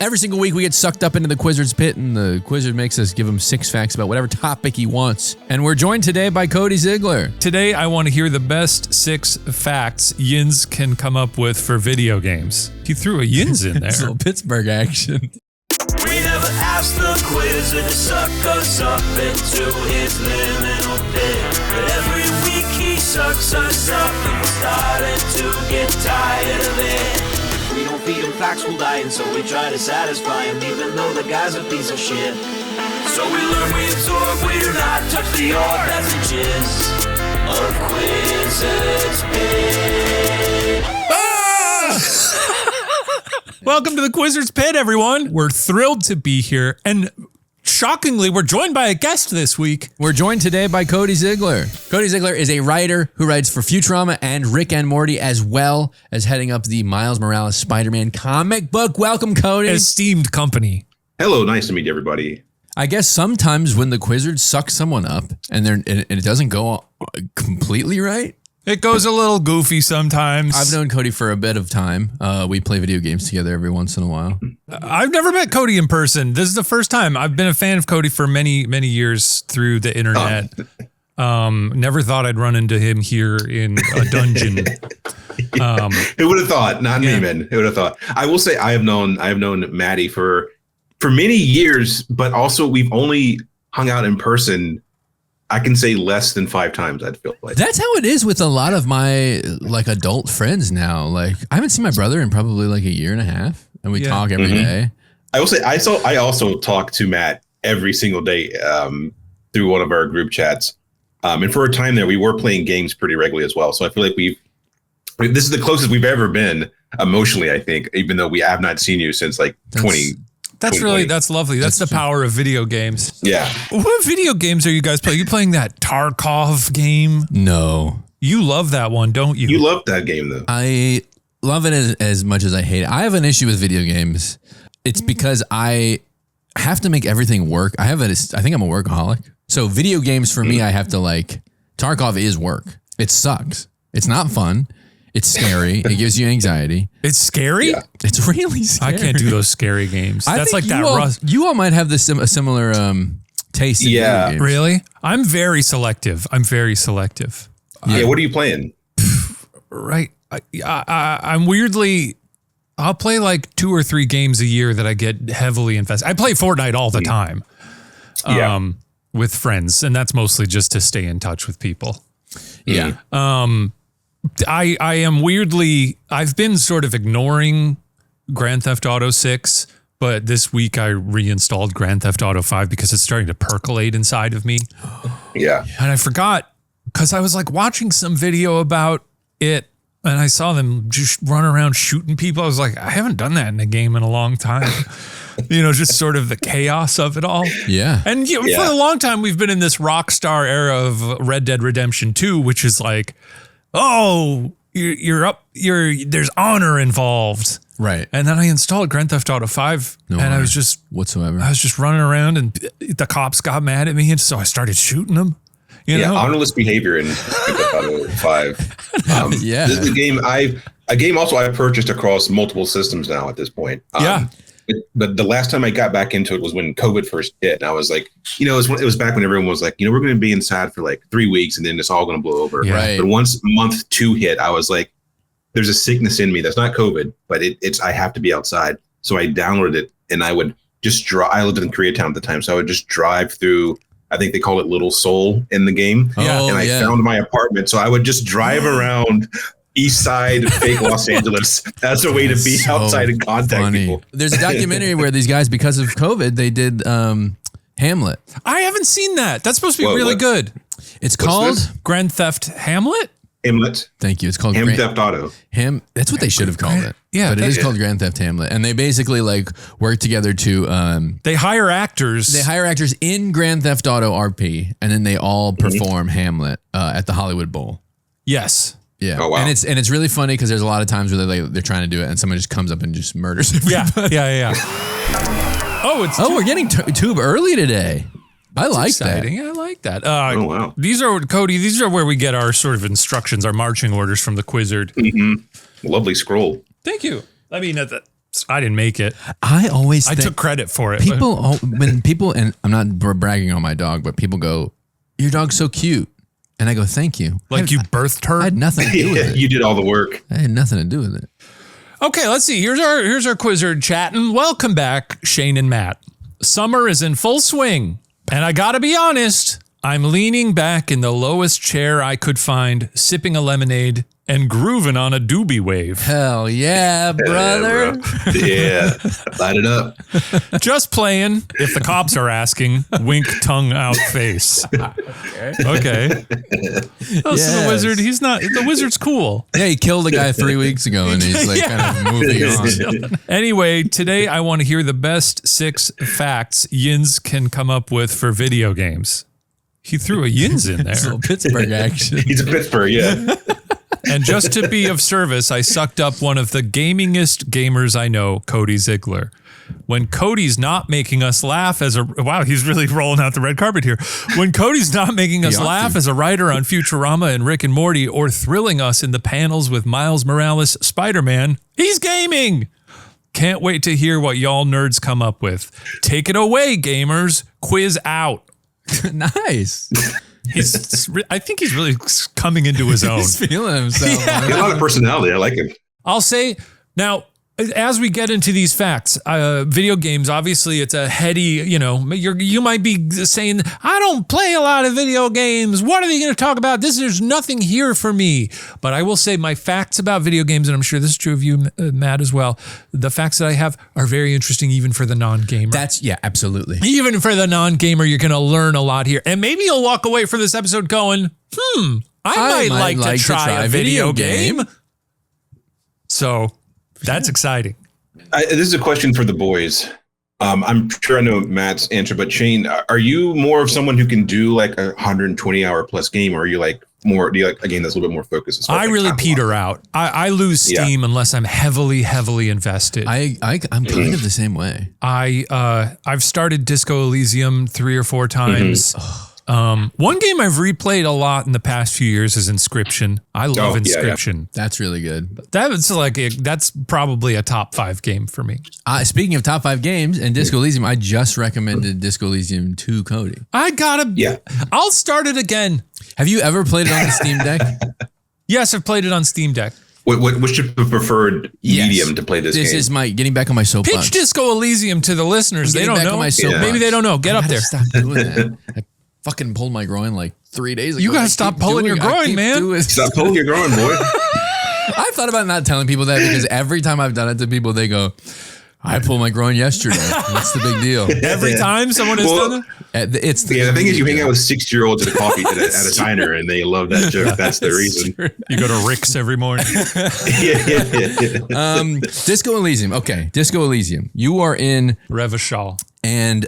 Every single week, we get sucked up into the Quizzard's pit, and the Quizzard makes us give him 6 facts about whatever topic he wants. And we're joined today by Cody Ziglar. Today, I want to hear the best 6 facts Yins can come up with for video games. He threw a Yins in there. It's a little Pittsburgh action. We never asked the Quizzard to suck us up into his liminal pit. But every week he sucks us up and we're starting to get tired of it. We don't feed him facts, we'll die, and so we try to satisfy him, even though the guy's a piece of shit. So we learn, we absorb, we do not touch the orphanages of Quizzard's Pit. Welcome to the Quizzard's Pit, everyone. We're thrilled to be here, and shockingly, we're joined by a guest this week. We're joined today by Cody Ziglar. Cody Ziglar is a writer who writes for Futurama and Rick and Morty, as well as heading up the Miles Morales Spider-Man comic book. Welcome, Cody. Esteemed company. Hello, nice to meet everybody. I guess sometimes when the Quizzard sucks someone up and it doesn't go completely right. It goes a little goofy sometimes. I've known Cody for a bit of time. We play video games together every once in a while. I've never met Cody in person. This is the first time. I've been a fan of Cody for many, many years through the internet. Never thought I'd run into him here in a dungeon. Who would have thought? Not me, man. Who would have thought? I will say I have known Madej for many years, but also we've only hung out in person, I can say, less than 5 times, I'd feel like. That's how it is with a lot of my adult friends now. Like, I haven't seen my brother in probably like a year and a half, and we talk every day. I will say I also talk to Matt every single day through one of our group chats. And for a time there, we were playing games pretty regularly as well. So I feel like this is the closest we've ever been emotionally, I think, even though we have not seen you since like 20. That's lovely. That's the power of video games. Yeah. What video games are you guys playing? Are you playing that Tarkov game? No. You love that one, don't you? You love that game, though. I love it as much as I hate it. I have an issue with video games. It's because I have to make everything work. I think I'm a workaholic. So video games for me, I have to Tarkov is work. It sucks. It's not fun. It's scary. It gives you anxiety. It's scary? Yeah. It's really scary. I can't do those scary games. That's like that rust. You all might have a similar taste in video games. Really? I'm very selective. Yeah, what are you playing? Right. I'm weirdly, I'll play like 2 or 3 games a year that I get heavily invested. I play Fortnite all the time with friends, and that's mostly just to stay in touch with people. Yeah. I am weirdly, I've been sort of ignoring Grand Theft Auto 6, but this week I reinstalled Grand Theft Auto 5 because it's starting to percolate inside of me. Yeah. And I forgot because I was like watching some video about it and I saw them just run around shooting people. I was like, I haven't done that in a game in a long time. Just sort of the chaos of it all. Yeah. And for a long time, we've been in this rock star era of Red Dead Redemption 2, which is like, oh, there's honor involved. Right. And then I installed Grand Theft Auto 5 and I was just running around and the cops got mad at me. And so I started shooting them. You know? Honorless behavior in Grand Theft Auto 5. This is a game also I've purchased across multiple systems now at this point. But the last time I got back into it was when COVID first hit. And I was like, it was back when everyone was like, we're going to be inside for like 3 weeks and then it's all going to blow over. Yeah. Right. But once month 2 hit, I was like, there's a sickness in me that's not COVID, but I have to be outside. So I downloaded it and I would just I lived in Koreatown at the time. So I would just drive through, I think they call it Little Seoul in the game. And I found my apartment. So I would just drive around East Side, fake Los Angeles. That's a way to be outside and contact people. There's a documentary where these guys, because of COVID, they did Hamlet. I haven't seen that. That's supposed to be really good. It's called Grand Theft Hamlet? Hamlet. Thank you. It's called Theft Auto. That's what they should have called it. Yeah, but it is called Grand Theft Hamlet, and they basically work together to. They hire actors. They hire actors in Grand Theft Auto RP, and then they all perform Hamlet at the Hollywood Bowl. Yes. Yeah. Oh, wow. And it's really funny because there's a lot of times where they're trying to do it, and someone just comes up and just murders everybody. Yeah. We're getting tube early today. I like exciting. that. I like that. Oh, wow. These are where we get our sort of instructions, our marching orders from the Quizzard. Mm-hmm. Lovely scroll. Thank you. I mean, I didn't make it. I always I think took credit for it. when people, and I'm not bragging on my dog, but people go, "Your dog's so cute," and I go, "Thank you." Like you birthed her. I had nothing to do with it. You did all the work. I had nothing to do with it. Okay, let's see. Here's our Quizzard chatting. Welcome back, Shane and Matt. Summer is in full swing, and I gotta be honest, I'm leaning back in the lowest chair I could find, sipping a lemonade and grooving on a doobie wave. Hell yeah, brother! Yeah, light it up. Just playing. If the cops are asking, wink, tongue out, face. Okay. Oh, so the wizard. He's not. The wizard's cool. Yeah, he killed a guy 3 weeks ago, and he's like kind of moving on. Anyway, today I want to hear the best 6 facts Yins can come up with for video games. He threw a Yins in there. Little Pittsburgh action. He's a Pittsburgh, yeah. And just to be of service, I sucked up one of the gamingest gamers I know, Cody Ziglar. When Cody's not making us laugh wow, he's really rolling out the red carpet here. When Cody's not making us laugh as a writer on Futurama and Rick and Morty, or thrilling us in the panels with Miles Morales, Spider-Man, he's gaming. Can't wait to hear what y'all nerds come up with. Take it away, gamers. Quiz out. Nice. I think he's really coming into his own. He's feeling himself. He got a lot of personality. I like him. I'll say now, as we get into these facts, video games, obviously it's a heady, you might be saying, I don't play a lot of video games. What are they going to talk about? There's nothing here for me. But I will say my facts about video games, and I'm sure this is true of you, Matt, as well. The facts that I have are very interesting even for the non-gamer. Absolutely. Even for the non-gamer, you're going to learn a lot here. And maybe you'll walk away from this episode going, I might like to try a video game. So that's exciting. This is a question for the boys. I'm sure I know Matt's answer, but Shane, are you more of someone who can do like a 120-hour plus game, or are you like more? Do you like a game that's a little bit more focused? I really peter out. I lose steam unless I'm heavily invested. I'm kind of the same way. I've started Disco Elysium 3 or 4 times. One game I've replayed a lot in the past few years is Inscription. I love Inscription. That's really good. That's probably a top 5 game for me. Speaking of top 5 games and Disco Elysium, I just recommended Disco Elysium to Cody. I'll start it again. Have you ever played it on the Steam Deck? Yes, I've played it on Steam Deck. What's your preferred medium to play this game? This is my getting back on my soapbox. Pitch Disco Elysium to the listeners. They don't know. Maybe they don't know. Get up there. Stop doing that. I fucking pulled my groin like 3 days ago. You gotta stop pulling your groin, man. Stop pulling your groin, boy. I thought about not telling people that because every time I've done it to people, they go, I pulled my groin yesterday. What's the big deal? Every time someone has done it? The thing is, you hang out with 6-year-olds at a coffee at a diner, and they love that joke. That's the reason. You go to Rick's every morning. Disco Elysium. Okay, Disco Elysium. You are in Revachol. And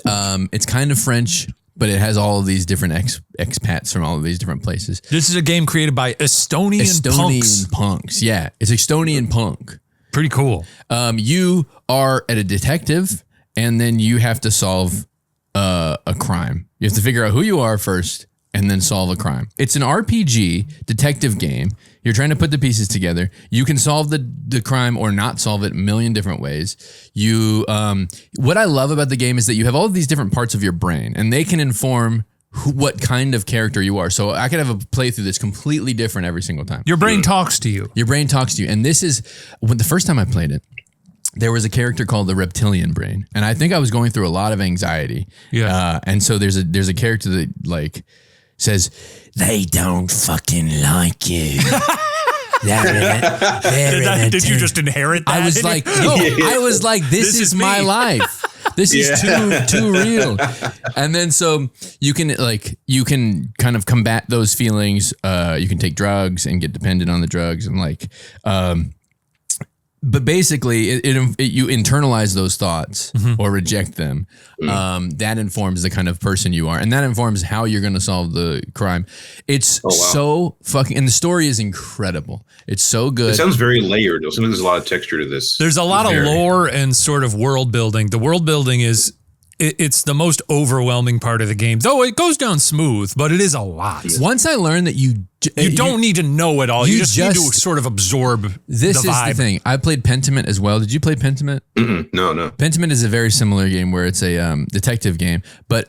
it's kind of French, but it has all of these different expats from all of these different places. This is a game created by Estonian punks. Yeah, it's Estonian punk. Pretty cool. You are at a detective, and then you have to solve a crime. You have to figure out who you are first, and then solve a crime. It's an RPG detective game. You're trying to put the pieces together. You can solve the crime or not solve it a million different ways. What I love about the game is that you have all of these different parts of your brain, and they can inform what kind of character you are. So I could have a playthrough that's completely different every single time. Your brain talks to you. Your brain talks to you. And this is when the first time I played it, there was a character called the reptilian brain. And I think I was going through a lot of anxiety. Yeah. And so there's a character that like says, they don't fucking like you. Did you just inherit that? I was like, no, I was like, this is my life. This is too real. And then so you can kind of combat those feelings. You can take drugs and get dependent on the drugs and but basically you internalize those thoughts or reject them. That informs the kind of person you are, and that informs how you're going to solve the crime. It's so fucking, and the story is incredible. It's so good. It sounds very layered. There's a lot of texture to this. There's a lot of lore and sort of world building. The world building is it's the most overwhelming part of the game. Though it goes down smooth, but it is a lot. Once I learned that you don't need to know it all. You just need to sort of absorb this the vibe. is the thing. I played Pentiment as well. Did you play Pentiment? No. Pentiment is a very similar game where it's a detective game, but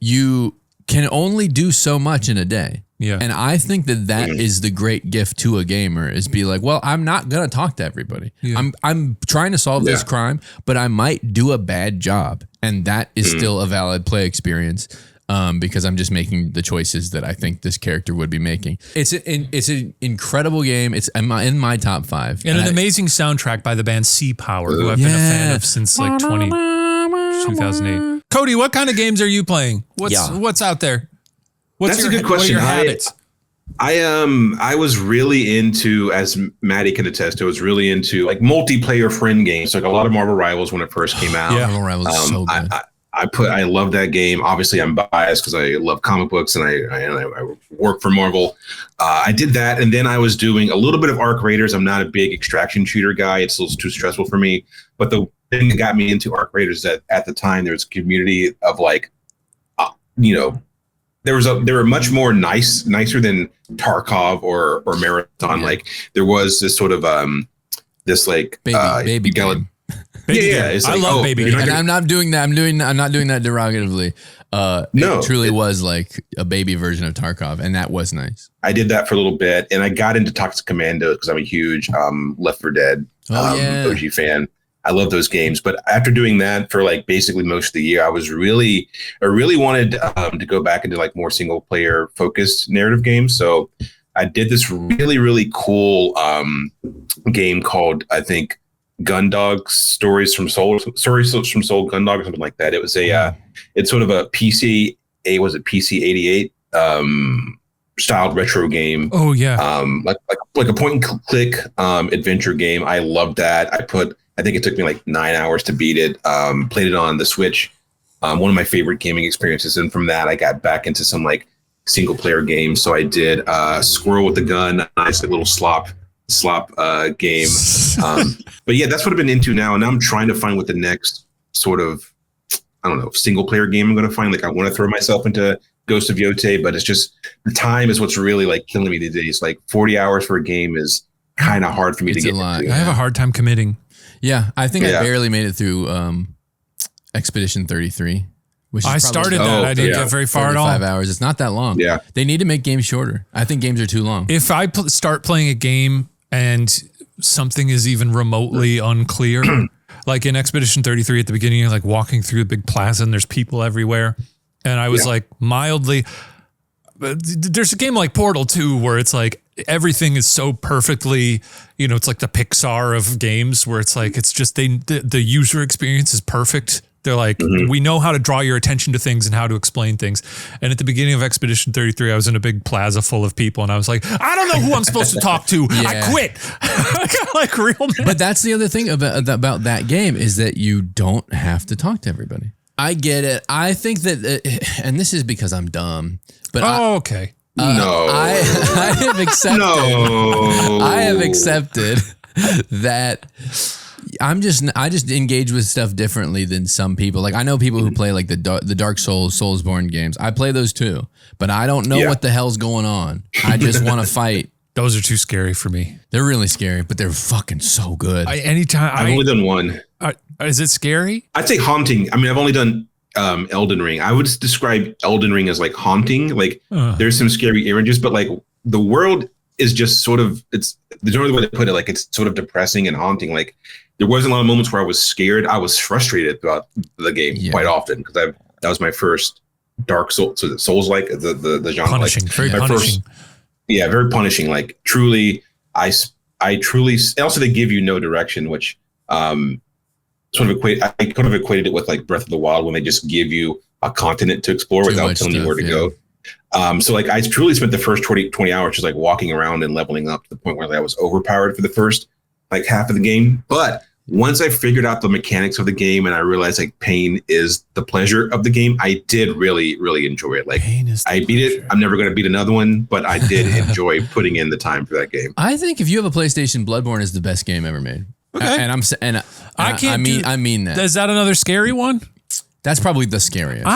you can only do so much in a day. Yeah. And I think that is the great gift to a gamer is be like, well, I'm not going to talk to everybody. Yeah. I'm trying to solve this crime, but I might do a bad job. And that is still a valid play experience because I'm just making the choices that I think this character would be making. It's an incredible game. It's in my top 5. And an amazing soundtrack by the band Sea Power, who I've been a fan of since like 2008. Cody, what kind of games are you playing? What's out there? That's a good question. What are your habits? I was really into, as Madej can attest, I was really into like multiplayer friend games, like a lot of Marvel Rivals when it first came out. Yeah, Marvel Rivals is so good. I love that game. Obviously, I'm biased because I love comic books and I work for Marvel. I did that, and then I was doing a little bit of Arc Raiders. I'm not a big extraction shooter guy; it's a little too stressful for me. But the thing that got me into Arc Raiders is that at the time there was a community of like, there were much more nicer than Tarkov or Marathon. Yeah. Like there was this sort of this like baby game. It's I like, love baby game. And I'm not doing that. I'm not doing that derogatively. It truly was like a baby version of Tarkov, and that was nice. I did that for a little bit, and I got into Toxic Commando because I'm a huge Left 4 Dead OG fan. I love those games, but after doing that for like basically most of the year, I really wanted to go back into like more single player focused narrative games. So I did this really cool game called, I think, Gundog Stories from Soul Gundog or something like that. It was it's sort of a PC 88 styled retro game. Oh yeah. Like a point and click adventure game. I loved that. I think it took me like 9 hours to beat it. Played it on the Switch. One of my favorite gaming experiences. And from that, I got back into some like single player games. So I did Squirrel with the Gun, a nice little slop game. But yeah, that's what I've been into now. And I'm trying to find what the next sort of, I don't know, single player game I'm going to find. Like I want to throw myself into Ghost of Yotei, but it's just the time is what's really like killing me these days. Like 40 hours for a game is kind of hard for me to get into. I have a hard time committing. Yeah, I think I barely made it through Expedition 33. Which I started that. I didn't get very far at all. 5 hours. It's not that long. Yeah. They need to make games shorter. I think games are too long. If I start playing a game and something is even remotely unclear, like in Expedition 33 at the beginning, you're like walking through a big plaza and there's people everywhere. And I was like mildly... There's a game like Portal 2 where it's like everything is so perfectly, it's like the Pixar of games where it's like, it's just the user experience is perfect. They're like, we know how to draw your attention to things and how to explain things. And at the beginning of Expedition 33, I was in a big plaza full of people and I was like, I don't know who I'm supposed to talk to. I quit. I got like real mad. But that's the other thing about that game is that you don't have to talk to everybody. I get it. I think that, and this is because I'm dumb, but okay. No, I have accepted. No, I have accepted that I just engage with stuff differently than some people. Like I know people who play like the Dark Souls, Soulsborne games. I play those too, but I don't know what the hell's going on. I just want to fight. Those are too scary for me. They're really scary, but they're fucking so good. I've only done one. Is it scary? I'd say haunting. I mean, I've only done Elden Ring. I would describe Elden Ring as like haunting. Like there's some scary images, but like the world is just sort of, it's the only way to put it. Like it's sort of depressing and haunting. Like there wasn't a lot of moments where I was scared. I was frustrated throughout the game quite often because that was my first Dark Souls, Souls-like the genre. Punishing, like, very punishing. Very punishing. Like truly, I truly. And also, they give you no direction, which I kind of equated it with like Breath of the Wild when they just give you a continent to explore without telling you where to go. So like I truly spent the first 20 hours just like walking around and leveling up to the point where like, I was overpowered for the first like half of the game. But once I figured out the mechanics of the game and I realized like pain is the pleasure of the game, I did really, really enjoy it. Like I beat it. I'm never going to beat another one, but I did enjoy putting in the time for that game. I think if you have a PlayStation, Bloodborne is the best game ever made. Okay. I mean that. Is that another scary one? That's probably the scariest.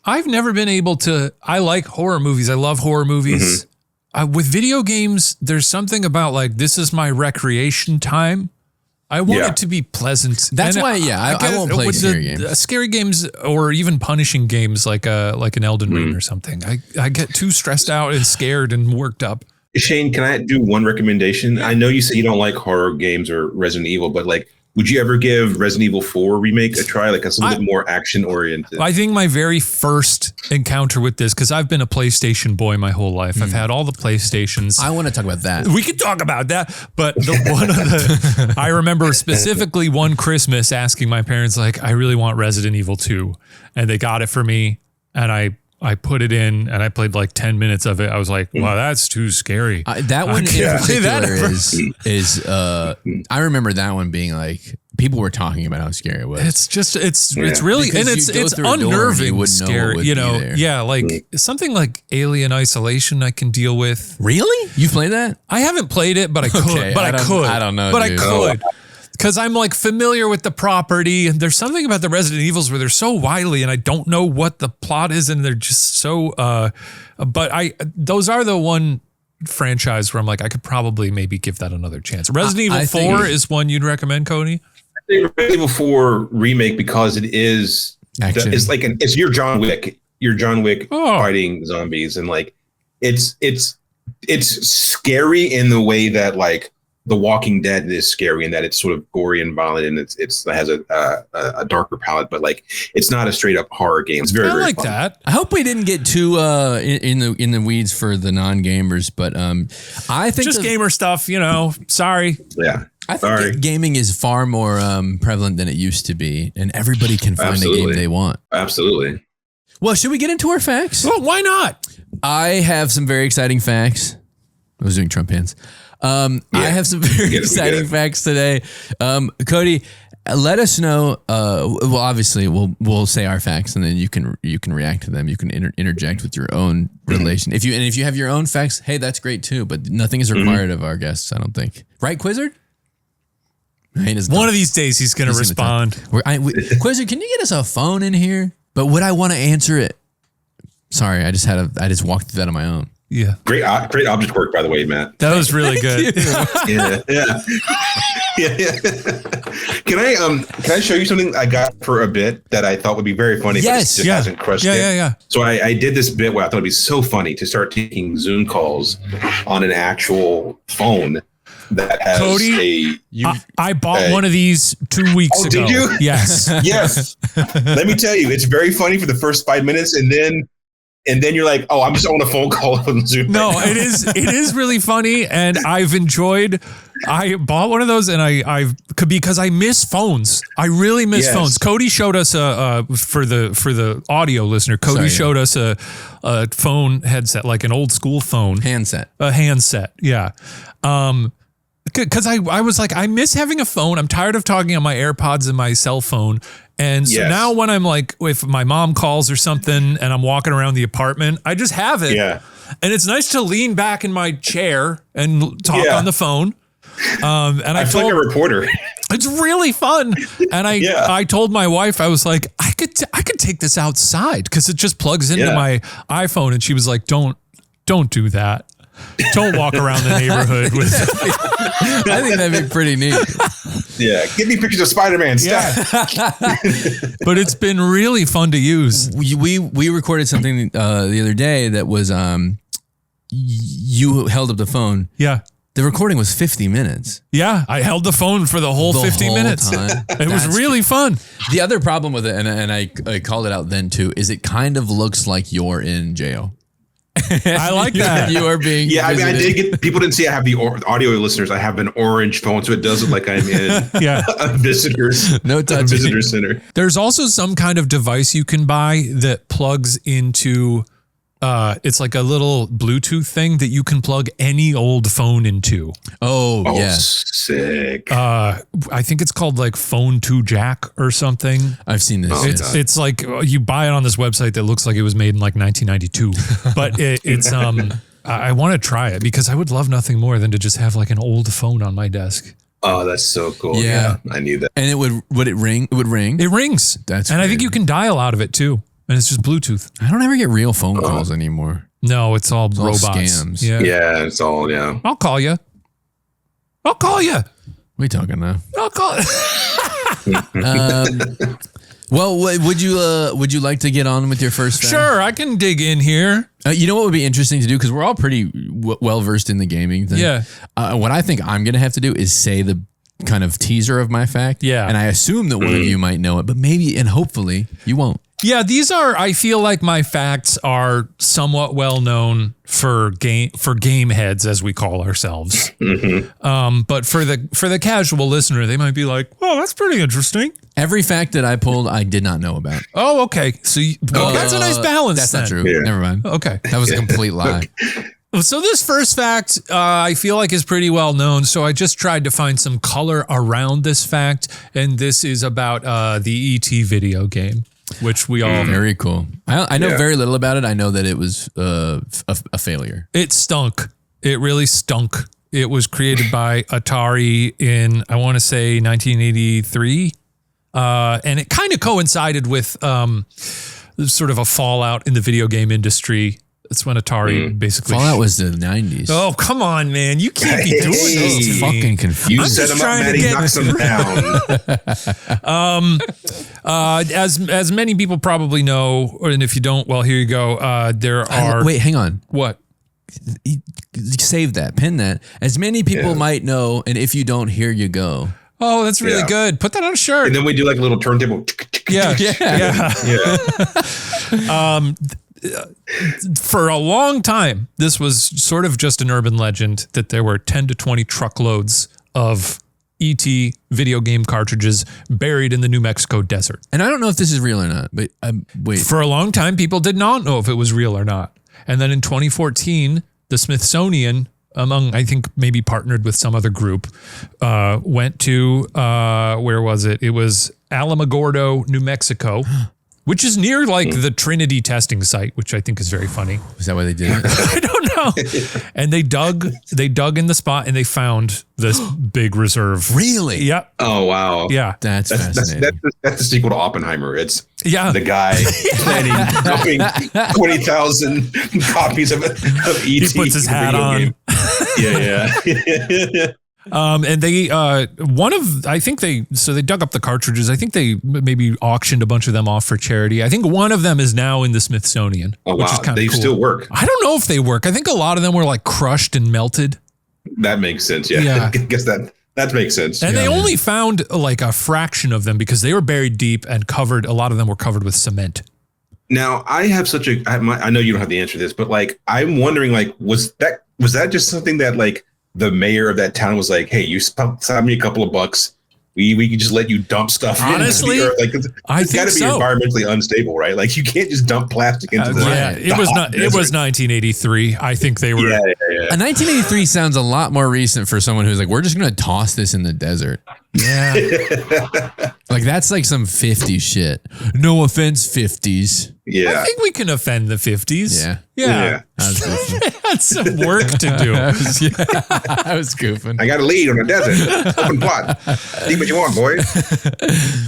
I've never been able to. I like horror movies. I love horror movies. With video games, there's something about like, this is my recreation time. I want it to be pleasant. That's why, I won't play scary games. Scary games or even punishing games like an Elden Ring or something. I get too stressed out and scared and worked up. Shane, can I do one recommendation? I know you say you don't like horror games or Resident Evil, but like, would you ever give Resident Evil 4 remake a try? Like it's a little bit more action oriented. I think my very first encounter with this, because I've been a PlayStation boy my whole life. I've had all the PlayStations. I want to talk about that. We could talk about that. But I remember specifically one Christmas asking my parents, like, I really want Resident Evil 2. And they got it for me. And I put it in and I played like 10 minutes of it. I was like, wow, that's too scary. That one in particular is I remember that one being like, people were talking about how scary it was. It's really, and it's unnerving, scary, you know? Yeah. Like something like Alien Isolation I can deal with. Really? You've played that? I haven't played it, but I could. I don't know. But I could. Because I'm like familiar with the property, and there's something about the Resident Evils where they're so wily, and I don't know what the plot is, and they're just so. But those are the one franchise where I'm like, I could probably maybe give that another chance. Resident Evil 4 is one you'd recommend, Cody? I think Resident Evil 4 remake because it is. It's like it's your John Wick. Your John Wick fighting zombies, and like it's scary in the way that like The Walking Dead is scary in that it's sort of gory and violent, and it has a darker palette, but like it's not a straight up horror game. It's very like fun. that. I hope we didn't get too in the weeds for the non-gamers, but I think just gamer stuff, you know. Sorry. Yeah. I think gaming is far more prevalent than it used to be, and everybody can find a game they want. Absolutely. Well, should we get into our facts? Well, why not? I have some very exciting facts. I was doing Trump hands. I have some very exciting facts today. Cody, let us know. Well, obviously, we'll say our facts, and then you can react to them. You can interject with your own relation. If you have your own facts, hey, that's great too. But nothing is required of our guests, I don't think. Right, Quizzard? One of these days, he's going to respond. Quizzard, can you get us a phone in here? But would I want to answer it? Sorry, I just walked through that on my own. Yeah. Great object work, by the way, Matt. That was really good. Can I show you something I got for a bit that I thought would be very funny, but it just hasn't crushed it? Yeah. So I did this bit where I thought it'd be so funny to start taking Zoom calls on an actual phone that has Cody, I bought one of these 2 weeks ago. Did you? Yes. Yes. Let me tell you, it's very funny for the first 5 minutes, and then you're like, oh, I'm just on a phone call on Zoom. No, it is really funny, and I've enjoyed. I bought one of those, and because I miss phones. I really miss phones. Cody showed us for the audio listener. Cody showed us a phone headset, like an old school phone handset. A handset, yeah. Because I was like, I miss having a phone. I'm tired of talking on my AirPods and my cell phone. And so now when I'm like, if my mom calls or something and I'm walking around the apartment, I just have it. Yeah. And it's nice to lean back in my chair and talk on the phone. And I feel like a reporter. It's really fun. And I told my wife, I was like, I could take this outside because it just plugs into my iPhone. And she was like, don't do that. Don't walk around the neighborhood with I think that'd be pretty neat. Yeah. Give me pictures of Spider-Man. But it's been really fun to use. We recorded something the other day that was you held up the phone. Yeah. The recording was 50 minutes. Yeah, I held the phone for the whole 50 minutes. It was really fun. The other problem with it, and I called it out then too, is it kind of looks like you're in jail. I like that. You are being visited. I mean, I did get, people didn't see I have the audio listeners. I have an orange phone, so it does look like I'm in a visitor center. There's also some kind of device you can buy that plugs into, it's like a little Bluetooth thing that you can plug any old phone into. Oh yeah. Sick. I think it's called like Phone 2 Jack or something. I've seen this. It's like you buy it on this website that looks like it was made in like 1992. But it's I want to try it because I would love nothing more than to just have like an old phone on my desk. Oh, that's so cool. Yeah. I knew that. And would it ring? It would ring. It rings. That's and I weird. think you can dial out of it too. And it's just Bluetooth. I don't ever get real phone calls anymore. No, it's all all robots. scams. Yeah, it's all, yeah. I'll call you. What are you talking now? I'll call. Well, would you like to get on with your first fact? Sure, I can dig in here. You know what would be interesting to do, because we're all pretty well versed in the gaming thing. Yeah. What I think I'm gonna have to do is say the kind of teaser of my fact. Yeah. And I assume that one of you might know it, but maybe and hopefully you won't. Yeah, these are. I feel like my facts are somewhat well known for game heads, as we call ourselves. But for the casual listener, they might be like, "Oh, that's pretty interesting." Every fact that I pulled, I did not know about. Oh, okay. So that's a nice balance. That's then. not true. Yeah. Never mind. Okay. That was a complete lie. So this first fact, I feel like is pretty well known. So I just tried to find some color around this fact, and this is about the E.T. video game, which we all Very cool. I know very little about it. I know that it was a failure. It stunk. It really stunk. It was created by Atari in, I want to say, 1983. And it kind of coincided with sort of a fallout in the video game industry. That's when Atari basically... Fallout was the 90s. Oh, come on, man. You can't be doing this to me. Fucking confused. You I'm set just him up, trying to Maddie get- knocks him down. As many people probably know, and if you don't, well, here you go. There are... Wait, hang on. What? Save that. Pin that. As many people might know, and if you don't, here you go. Oh, that's really good. Put that on a shirt. And then we do like a little turntable. Yeah. Yeah. Yeah. For a long time, this was sort of just an urban legend that there were 10 to 20 truckloads of E.T. video game cartridges buried in the New Mexico desert. And I don't know if this is real or not, but wait. For a long time, people did not know if it was real or not. And then in 2014, the Smithsonian, among, I think, maybe partnered with some other group, went to, where was it? It was Alamogordo, New Mexico, which is near like the Trinity testing site, which I think is very funny. Is that why they did it? I don't know. And they dug in the spot and they found this big reserve. Really? Yeah. Oh, wow. Yeah. That's fascinating. That's the sequel to Oppenheimer. It's Yeah. the guy planning dumping 20,000 copies of E.T. He puts his hat video on. game. Yeah. And they, they dug up the cartridges. I think they maybe auctioned a bunch of them off for charity. I think one of them is now in the Smithsonian, Oh, which wow. is kind They of cool. still work. I don't know if they work. I think a lot of them were like crushed and melted. That makes sense. Yeah. Yeah. I guess that makes sense. And they only found like a fraction of them because they were buried deep and covered. A lot of them were covered with cement. Now, I have I know you don't have the answer to this, but like, I'm wondering, like, was that just something that like the mayor of that town was like, hey, you sign me a couple of bucks. We can just let you dump stuff. Honestly, into the earth. Like, I it's got think to be so. environmentally unstable, right? Like, you can't just dump plastic into the It was not. It was 1983. I think they were. Yeah. A 1983 sounds a lot more recent for someone who's like, we're just going to toss this in the desert. Yeah. Like, that's like some 50s shit. No offense, 50s. Yeah. I think we can offend the 50s. Yeah. Yeah. I was goofing. That's some work to do. I was goofing. I got a lead on the desert. Open plot. See what you want, boys.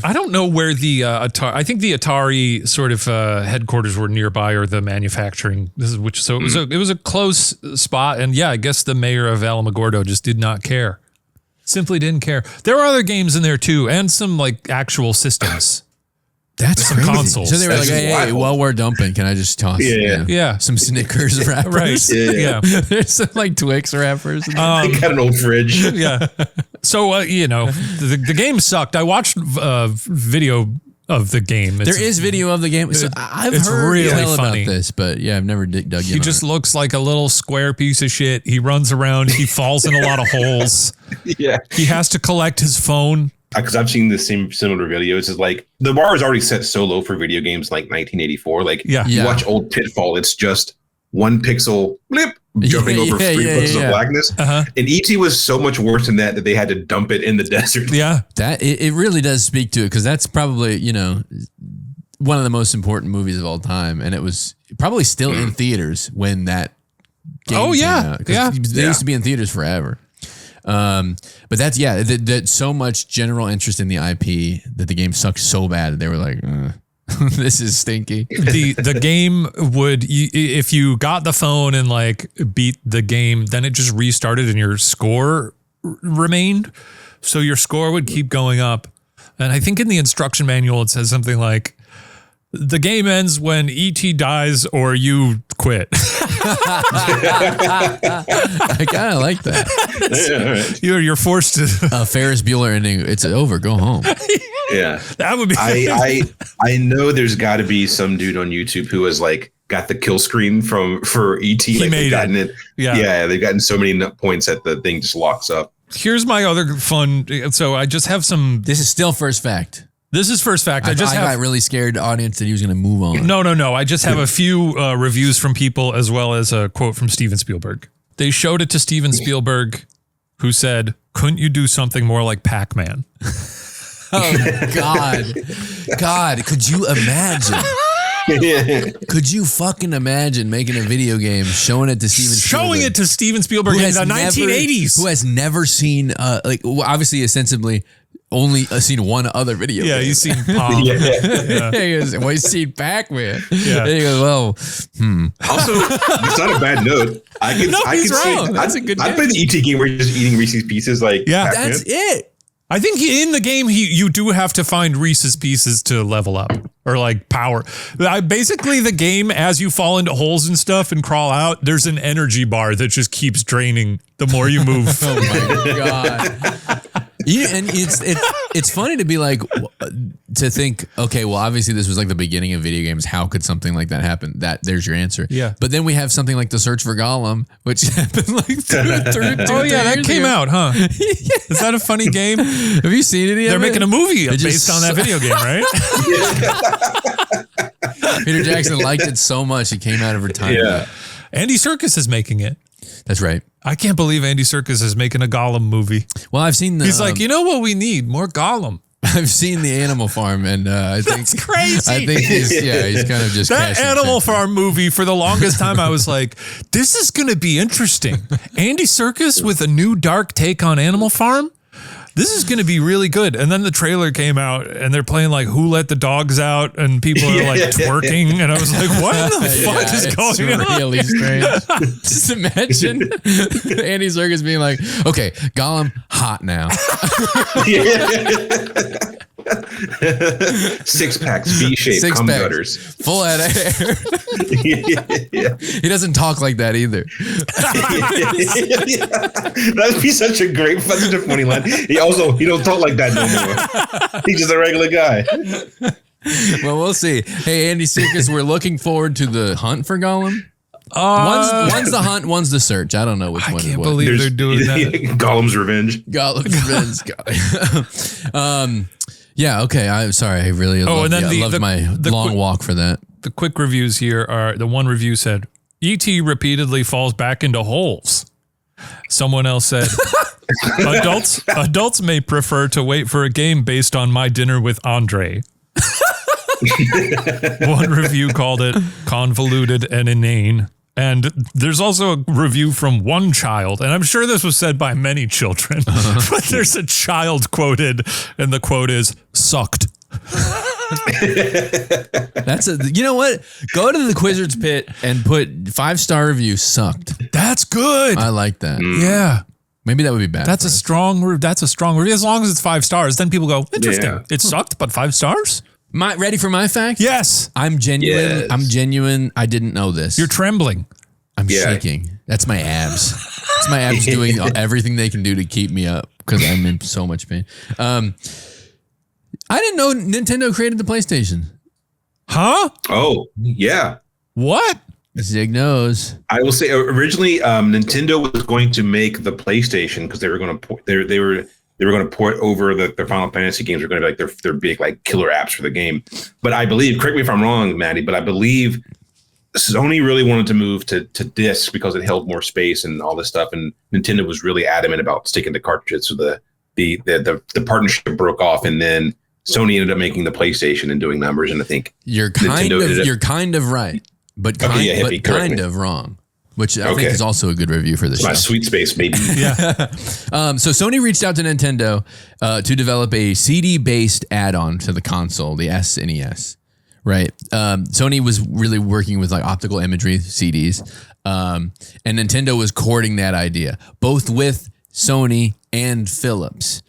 I don't know where the Atari. I think the Atari sort of headquarters were nearby, or the manufacturing. It was a close spot, and yeah, I guess the mayor of Alamogordo just did not care. Simply didn't care. There were other games in there too, and some like actual systems. That's some crazy. consoles. So they were That's like, hey, wild. while we're dumping, can I just toss Yeah. some Snickers wrappers? Right. Yeah. There's some like Twix wrappers. I got an old fridge. Yeah. So the game sucked. I watched video of the game. There is video of the game. So I've it's heard really tell funny. about this, but yeah, I've never dug in. He just looks like a little square piece of shit. He runs around. He falls in a lot of holes. Yeah. He has to collect his phone. Because I've seen the same similar videos. Is like the bar is already set so low for video games like 1984. Like you Yeah. watch old Pitfall, it's just one pixel blip jumping over 3 foot of blackness. Uh-huh. And E.T. was so much worse than that they had to dump it in the desert. Yeah. That it really does speak to it, because that's probably one of the most important movies of all time, and it was probably still in theaters when that game came out. 'Cause they used to be in theaters forever. But that's that so much general interest in the IP that the game sucked so bad they were like, this is stinky. The game would, if you got the phone and like beat the game, then it just restarted and your score remained. So your score would keep going up. And I think in the instruction manual, it says something like, the game ends when E.T. dies or you quit. I kind of like that. You're forced to. Ferris Bueller ending. It's over. Go home. Yeah, that would be. I know there's got to be some dude on YouTube who has like got the kill screen for ET. He made it. Yeah, they've gotten so many points that the thing just locks up. Here's my other fun. So I just have some. This is still first fact. This is first fact. I got really scared, the audience, that he was going to move on. No. I just have a few reviews from people as well as a quote from Steven Spielberg. They showed it to Steven Spielberg, who said, "Couldn't you do something more like Pac-Man?" Oh, God. God, could you imagine? Could you fucking imagine making a video game, showing it to Steven Spielberg in the 1980s, who has never seen, obviously, ostensibly, only seen one other video game. He's seen Pong. He goes, well, he's seen Pac-Man. Yeah. He goes, well, Also, it's not a bad note. He's wrong. That's a good game. I played the ET game where you're just eating Reese's Pieces like Pac-Man. That's it. I think in the game, you do have to find Reese's Pieces to level up or like power. Basically, the game, as you fall into holes and stuff and crawl out, there's an energy bar that just keeps draining the more you move. Oh my God. And it's funny to be like, to think, okay, well, obviously this was like the beginning of video games. How could something like that happen? There's your answer. Yeah. But then we have something like The Search for Gollum, which happened like through oh yeah, that came out, huh? Is that a funny game? Have you seen any of it? They're making a movie based on that video game, right? Peter Jackson liked it so much he came out of retirement. Yeah. Andy Serkis is making it. That's right. I can't believe Andy Serkis is making a Gollum movie. Well, I've seen He's like, you know what we need? More Gollum. I've seen the Animal Farm, and I think that's crazy. I think he's kind of just that Animal Farm movie. For the longest time, I was like, this is going to be interesting. Andy Serkis with a new dark take on Animal Farm. This is going to be really good. And then the trailer came out and they're playing like Who Let the Dogs Out and people are like twerking. And I was like, what the fuck is going on? Really strange. Just imagine Andy Serkis being like, okay, Gollum, hot now. 6 packs, V-shaped, cum gutters. Full head of hair. He doesn't talk like that either. That'd be such a funny line. He don't talk like that no more. He's just a regular guy. Well, we'll see. Hey, Andy Serkis, we're looking forward to the hunt for Gollum. One's the hunt, one's the search. I don't know which one. I can't believe they're doing that. Gollum's Revenge. Gollum's Revenge. Yeah, okay. I'm sorry. I really loved my long walk for that. The quick reviews here are, the one review said, E.T. repeatedly falls back into holes. Someone else said, adults may prefer to wait for a game based on My Dinner with Andre. One review called it convoluted and inane. And there's also a review from one child, and I'm sure this was said by many children, but there's a child quoted, and the quote is, sucked. You know what? Go to the Quizzard's Pit and put 5-star review, sucked. That's good. I like that. Yeah. Maybe that would be bad. That's a strong review. As long as it's 5 stars, then people go, interesting. Yeah. It sucked, but 5 stars? Ready for my fact? Yes. I'm genuine. Yes. I'm genuine. I didn't know this. You're trembling. I'm shaking. That's my abs. It's my abs doing everything they can do to keep me up because I'm in so much pain. I didn't know Nintendo created the PlayStation. Huh? Oh, yeah. What? Zig knows. I will say originally Nintendo was going to make the PlayStation because they were going to they were going to port over their Final Fantasy games. Were going to be like their big like killer apps for the game. But I believe, correct me if I'm wrong, Maddie, but I believe Sony really wanted to move to discs because it held more space and all this stuff. And Nintendo was really adamant about sticking to cartridges. So the partnership broke off, and then Sony ended up making the PlayStation and doing numbers. And I think you're kind of right, but kind of wrong. which I think is also a good review for this show. My sweet space, baby. So Sony reached out to Nintendo to develop a CD-based add-on to the console, the SNES. Right. Sony was really working with like optical imagery CDs, and Nintendo was courting that idea, both with Sony and Philips.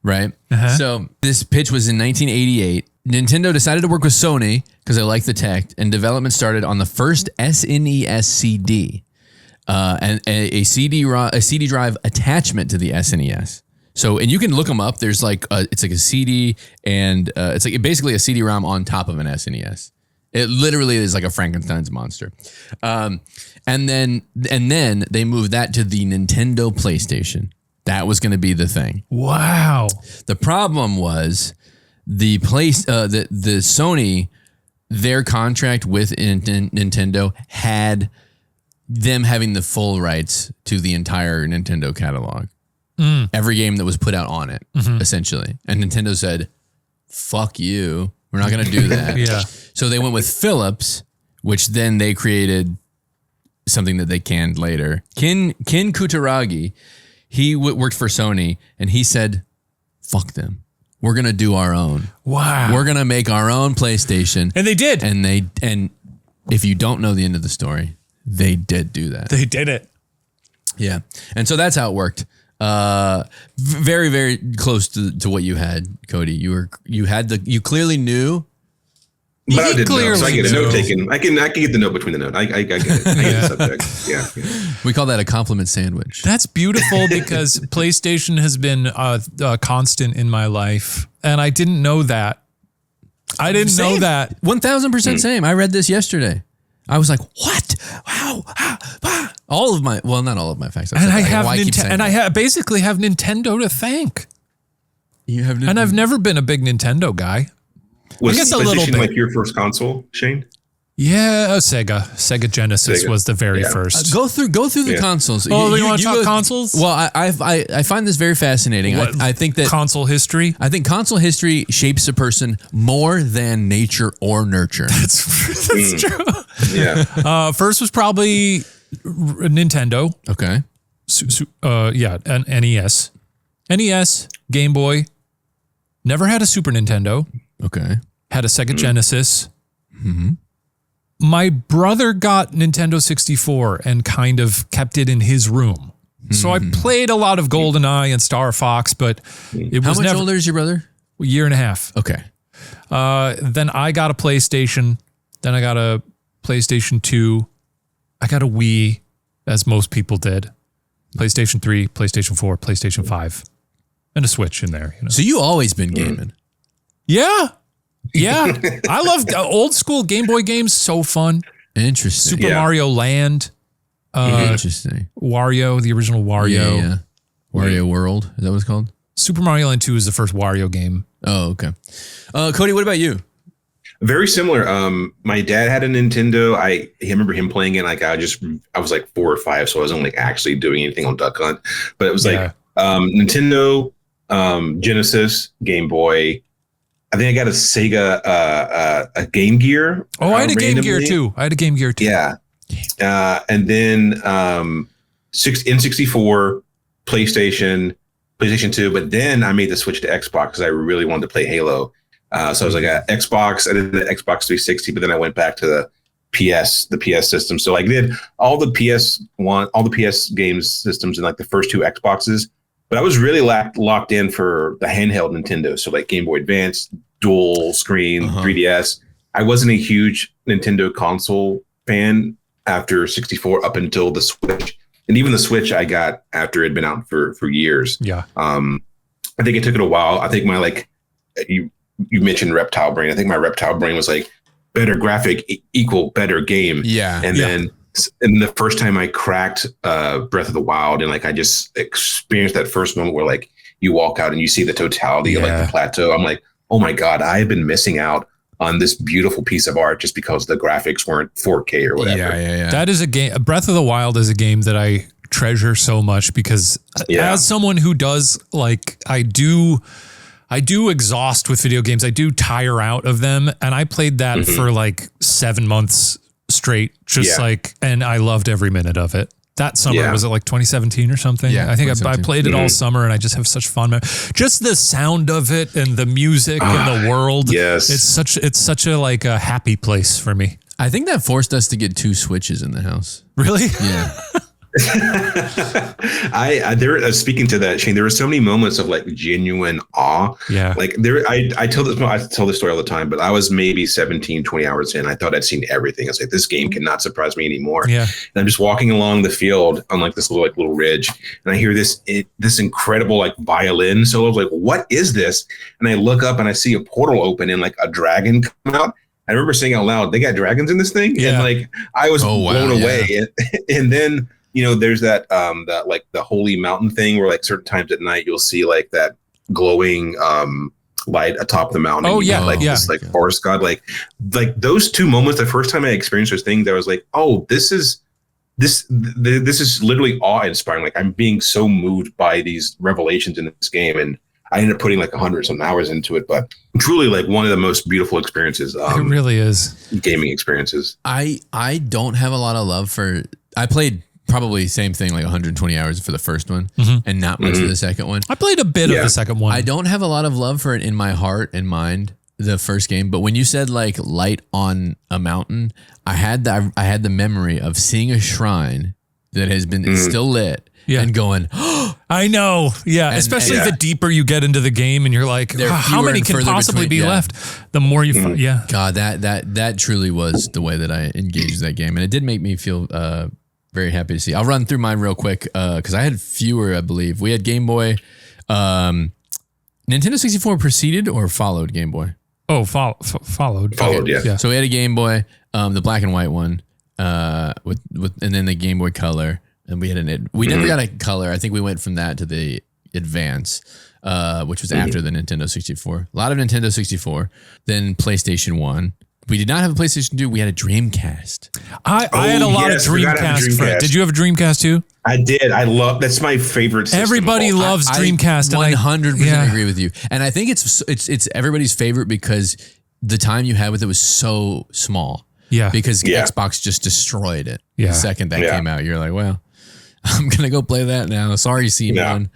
Right. So this pitch was in 1988. Nintendo decided to work with Sony because they liked the tech, and development started on the first SNES CD, and a CD drive attachment to the SNES. So, and you can look them up. There's like it's like a CD, and it's like basically a CD-ROM on top of an SNES. It literally is like a Frankenstein's monster. And then they moved that to the Nintendo PlayStation. That was going to be the thing. Wow. The problem was the Sony, their contract with Nintendo had them having the full rights to the entire Nintendo catalog. Every game that was put out on it, essentially. And Nintendo said, fuck you. We're not going to do that. Yeah. So they went with Philips, which then they created something that they canned later. Ken Kutaragi, he worked for Sony, and he said, fuck them. We're going to do our own. Wow. We're going to make our own PlayStation. And they did. And if you don't know the end of the story, they did do that. They did it. Yeah. And so that's how it worked. Very, very close to what you had, Cody. You clearly knew. But I didn't know, so I get a note taken. I can get the note between the note. I get it. I get the subject. Yeah. We call that a compliment sandwich. That's beautiful because PlayStation has been a constant in my life, and I didn't know that. I didn't know that. 1000% same. I read this yesterday. I was like, what? Wow. All of my, well, not all of my facts. And I basically have Nintendo to thank. You have Nintendo. And I've never been a big Nintendo guy. Was I guess a little bit. Like your first console, Shane? Yeah, Sega Genesis was the very first. Go through the consoles. Oh, you want to talk consoles? Well, I find this very fascinating. I think that console history. I think console history shapes a person more than nature or nurture. That's true. Yeah. First was probably Nintendo. Okay. And NES. NES, Game Boy. Never had a Super Nintendo. Okay. Had a Sega Genesis. Mm-hmm. My brother got Nintendo 64 and kind of kept it in his room. So I played a lot of GoldenEye and Star Fox, but it was How much older is your brother? A year and a half. Okay. Then I got a PlayStation. Then I got a PlayStation 2. I got a Wii, as most people did. PlayStation 3, PlayStation 4, PlayStation 5. And a Switch in there. So you always been gaming? Yeah. Yeah. I love old school Game Boy games. So fun. Interesting. Super Mario Land. Interesting. Wario, the original Wario. Yeah. Wario World. Is that what it's called? Super Mario Land 2 is the first Wario game. Oh, okay. Cody, what about you? Very similar. My dad had a Nintendo. I remember him playing it. Like I was like 4 or 5, so I wasn't like actually doing anything on Duck Hunt. But it was like Nintendo, Genesis, Game Boy. I think I got a Sega, a Game Gear. Oh, I had a Game Gear too. Yeah. And then N64, PlayStation 2. But then I made the switch to Xbox because I really wanted to play Halo. So I was like, Xbox. I did the Xbox 360, but then I went back to the PS system. So I did all the PS games systems in like the first 2 Xboxes. But I was really locked in for the handheld Nintendo. So like Game Boy Advance, dual screen, 3DS. I wasn't a huge Nintendo console fan after 64 up until the Switch. And even the Switch I got after it had been out for years. Yeah. I think it took it a while. I think my you mentioned Reptile Brain. I think my Reptile Brain was like better graphic equal better game. Yeah. And then the first time I cracked Breath of the Wild and like I just experienced that first moment where like you walk out and you see the totality of like the plateau. I'm like, oh my God, I have been missing out on this beautiful piece of art just because the graphics weren't 4K or whatever. Yeah. That is a game. Breath of the Wild is a game that I treasure so much because as someone who does like I do exhaust with video games. I do tire out of them. And I played that for like 7 months straight, just Yeah. like, and I loved every minute of it. That summer, Yeah. was it like 2017 or something? Yeah, I think I 2017. played it all summer, and I just have such fun. Just the sound of it and the music and the world. Yes. It's such a like a happy place for me. I think that forced us to get 2 Switches in the house. Really? Yeah. Speaking to that, Shane, there were so many moments of like genuine awe. Yeah. Like I tell this story all the time, but I was maybe 17, 20 hours in. I thought I'd seen everything. I was like, this game cannot surprise me anymore. Yeah. And I'm just walking along the field on like this little ridge, and I hear this incredible like violin solo. I was like, what is this? And I look up and I see a portal open and like a dragon come out. I remember saying out loud, they got dragons in this thing. Yeah. And like, I was blown away. And then, there's that like the holy mountain thing where like certain times at night, you'll see like that glowing light atop the mountain. Oh, yeah. This like forest god, like those 2 moments, the first time I experienced those things, I was like, oh, this is literally awe inspiring. Like I'm being so moved by these revelations in this game. And I ended up putting like 100-some hours into it, but truly like one of the most beautiful experiences. It really is. Gaming experiences. I don't have a lot of love for. I played probably same thing, like 120 hours for the first one, and not much for the second one. I played a bit of the second one. I don't have a lot of love for it in my heart and mind, the first game. But when you said like light on a mountain, I had the memory of seeing a shrine that has been it's still lit. Yeah. And going, I know. Yeah. Especially the deeper you get into the game and you're like, There are how fewer many and can further possibly between- be yeah. left? The more you, yeah. God, that truly was the way that I engaged that game. And it did make me feel very happy to see. I'll run through mine real quick because I had fewer, I believe. We had Game Boy. Nintendo 64 preceded or followed Game Boy? Oh, followed. Followed, yeah. So we had a Game Boy, the black and white one, with and then the Game Boy Color. And we had we never got a color. I think we went from that to the Advance, which was after the Nintendo 64. A lot of Nintendo 64. Then PlayStation 1. We did not have a PlayStation 2. We had a Dreamcast. I had a lot of Dreamcast friends. Did you have a Dreamcast too? I did. That's my favorite system. Everybody loves Dreamcast. I 100% yeah. agree with you. And I think it's everybody's favorite because the time you had with it was so small. Yeah. Because Xbox just destroyed it. Yeah. The second that came out, you're like, well, I'm going to go play that now. Sorry, C-Man.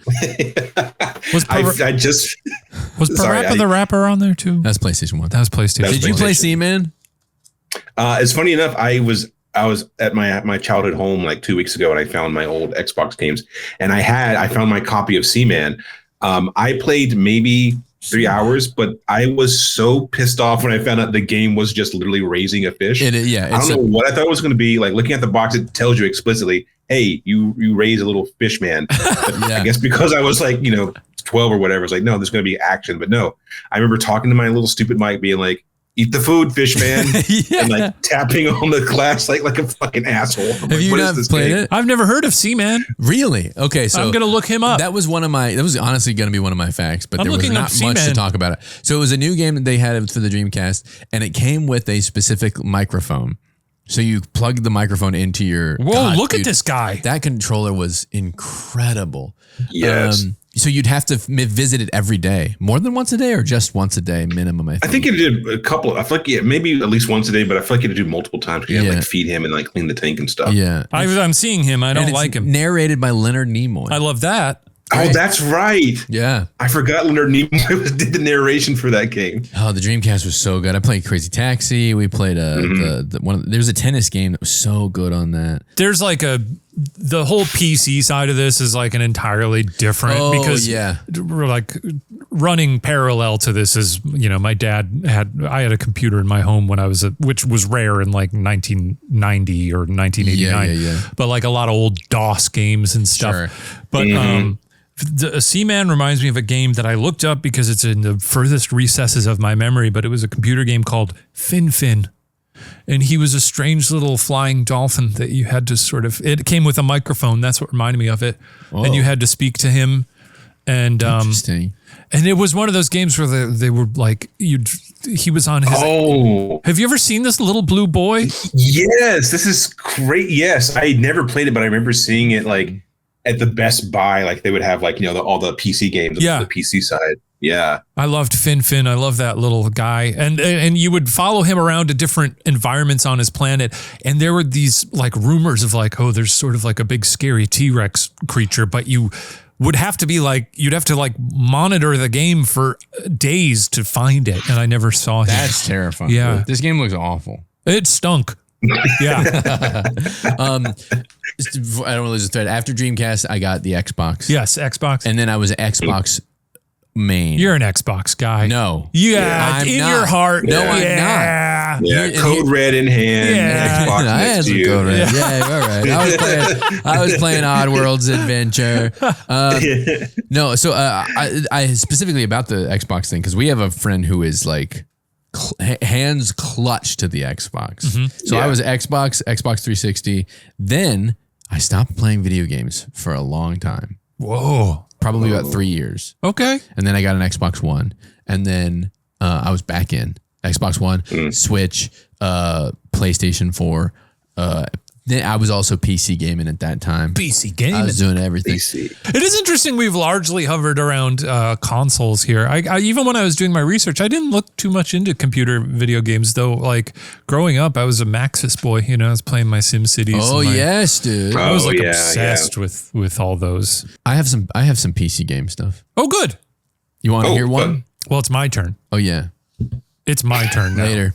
Was Parappa the Rapper on there too? That's PlayStation 1. That was PlayStation. Did you play C-Man? It's funny enough, I was at my childhood home like 2 weeks ago, and I found my old Xbox games, and I found my copy of Seaman. I played maybe 3 hours, but I was so pissed off when I found out the game was just literally raising a fish. I don't know what I thought it was going to be. Like looking at the box, it tells you explicitly, "Hey, you raise a little fish man." I guess because I was like 12 or whatever, it's like, no, there's going to be action. But no, I remember talking to my little stupid mic, being like, "Eat the food, fish man," and like tapping on the glass like a fucking asshole. Have you not played it? I've never heard of Seaman. Really? Okay, so I'm gonna look him up. That was honestly going to be one of my facts, but there was not much to talk about it. So it was a new game that they had for the Dreamcast, and it came with a specific microphone. So you plugged the microphone into your. Whoa! Look at this guy. That controller was incredible. Yes. So you'd have to visit it every day, more than once a day, or just once a day minimum. I think it did a couple. I feel like maybe at least once a day, but I feel like you had to do multiple times. You had to like feed him and like clean the tank and stuff. Yeah, I'm seeing him. I don't like him. Narrated by Leonard Nimoy. I love that. Oh, that's right. Yeah. I forgot Leonard Nimoy did the narration for that game. Oh, the Dreamcast was so good. I played Crazy Taxi. We played there's a tennis game that was so good on that. There's like the whole PC side of this is like an entirely different because we're like running parallel to this is, my dad I had a computer in my home when I was which was rare in like 1990 or 1989, but like a lot of old DOS games and stuff. Sure. But, the Seaman reminds me of a game that I looked up because it's in the furthest recesses of my memory, but it was a computer game called Fin. And he was a strange little flying dolphin that you had to it came with a microphone. That's what reminded me of it. Whoa. And you had to speak to him. And, interesting. And it was one of those games where they were like, he was on his. Oh, have you ever seen this little blue boy? Yes. This is great. Yes. I never played it, but I remember seeing it like at the Best Buy, like they would have like, all the PC games on the PC side. Yeah. I loved Fin. I love that little guy. And you would follow him around to different environments on his planet. And there were these like rumors of like, oh, there's sort of like a big scary T-Rex creature, but you would have to be like, you'd have to like monitor the game for days to find it. And I never saw him. That's terrifying. Yeah. This game looks awful. It stunk. Yeah. I don't want to lose the thread. After Dreamcast, I got the Xbox. Yes, Xbox. And then I was an Xbox main. You're an Xbox guy. No. Yeah, I'm in not. your heart. No, I'm yeah. Yeah, Code Red in hand. Yeah. Xbox I had next to some you. Code Red. Yeah, all right. I was playing Oddworld's Adventure. No, so I specifically about the Xbox thing, because we have a friend who is like hands clutched to the Xbox. So I was Xbox 360. Then I stopped playing video games for a long time. Whoa. Probably about 3 years. Okay. And then I got an Xbox One. And then I was back in Xbox One, Switch, PlayStation 4. Then I was also PC gaming at that time. PC gaming. I was doing everything. PC. It is interesting. We've largely hovered around consoles here. I even when I was doing my research, I didn't look too much into computer video games, though. Like growing up, I was a Maxis boy. You know, I was playing my SimCities. Oh, yes, dude. I was Oh, like yeah, obsessed with all those. I have some PC game stuff. Oh, good. You want to Oh, hear one? fun. Well, it's my turn. Oh, yeah. It's my turn now. Later.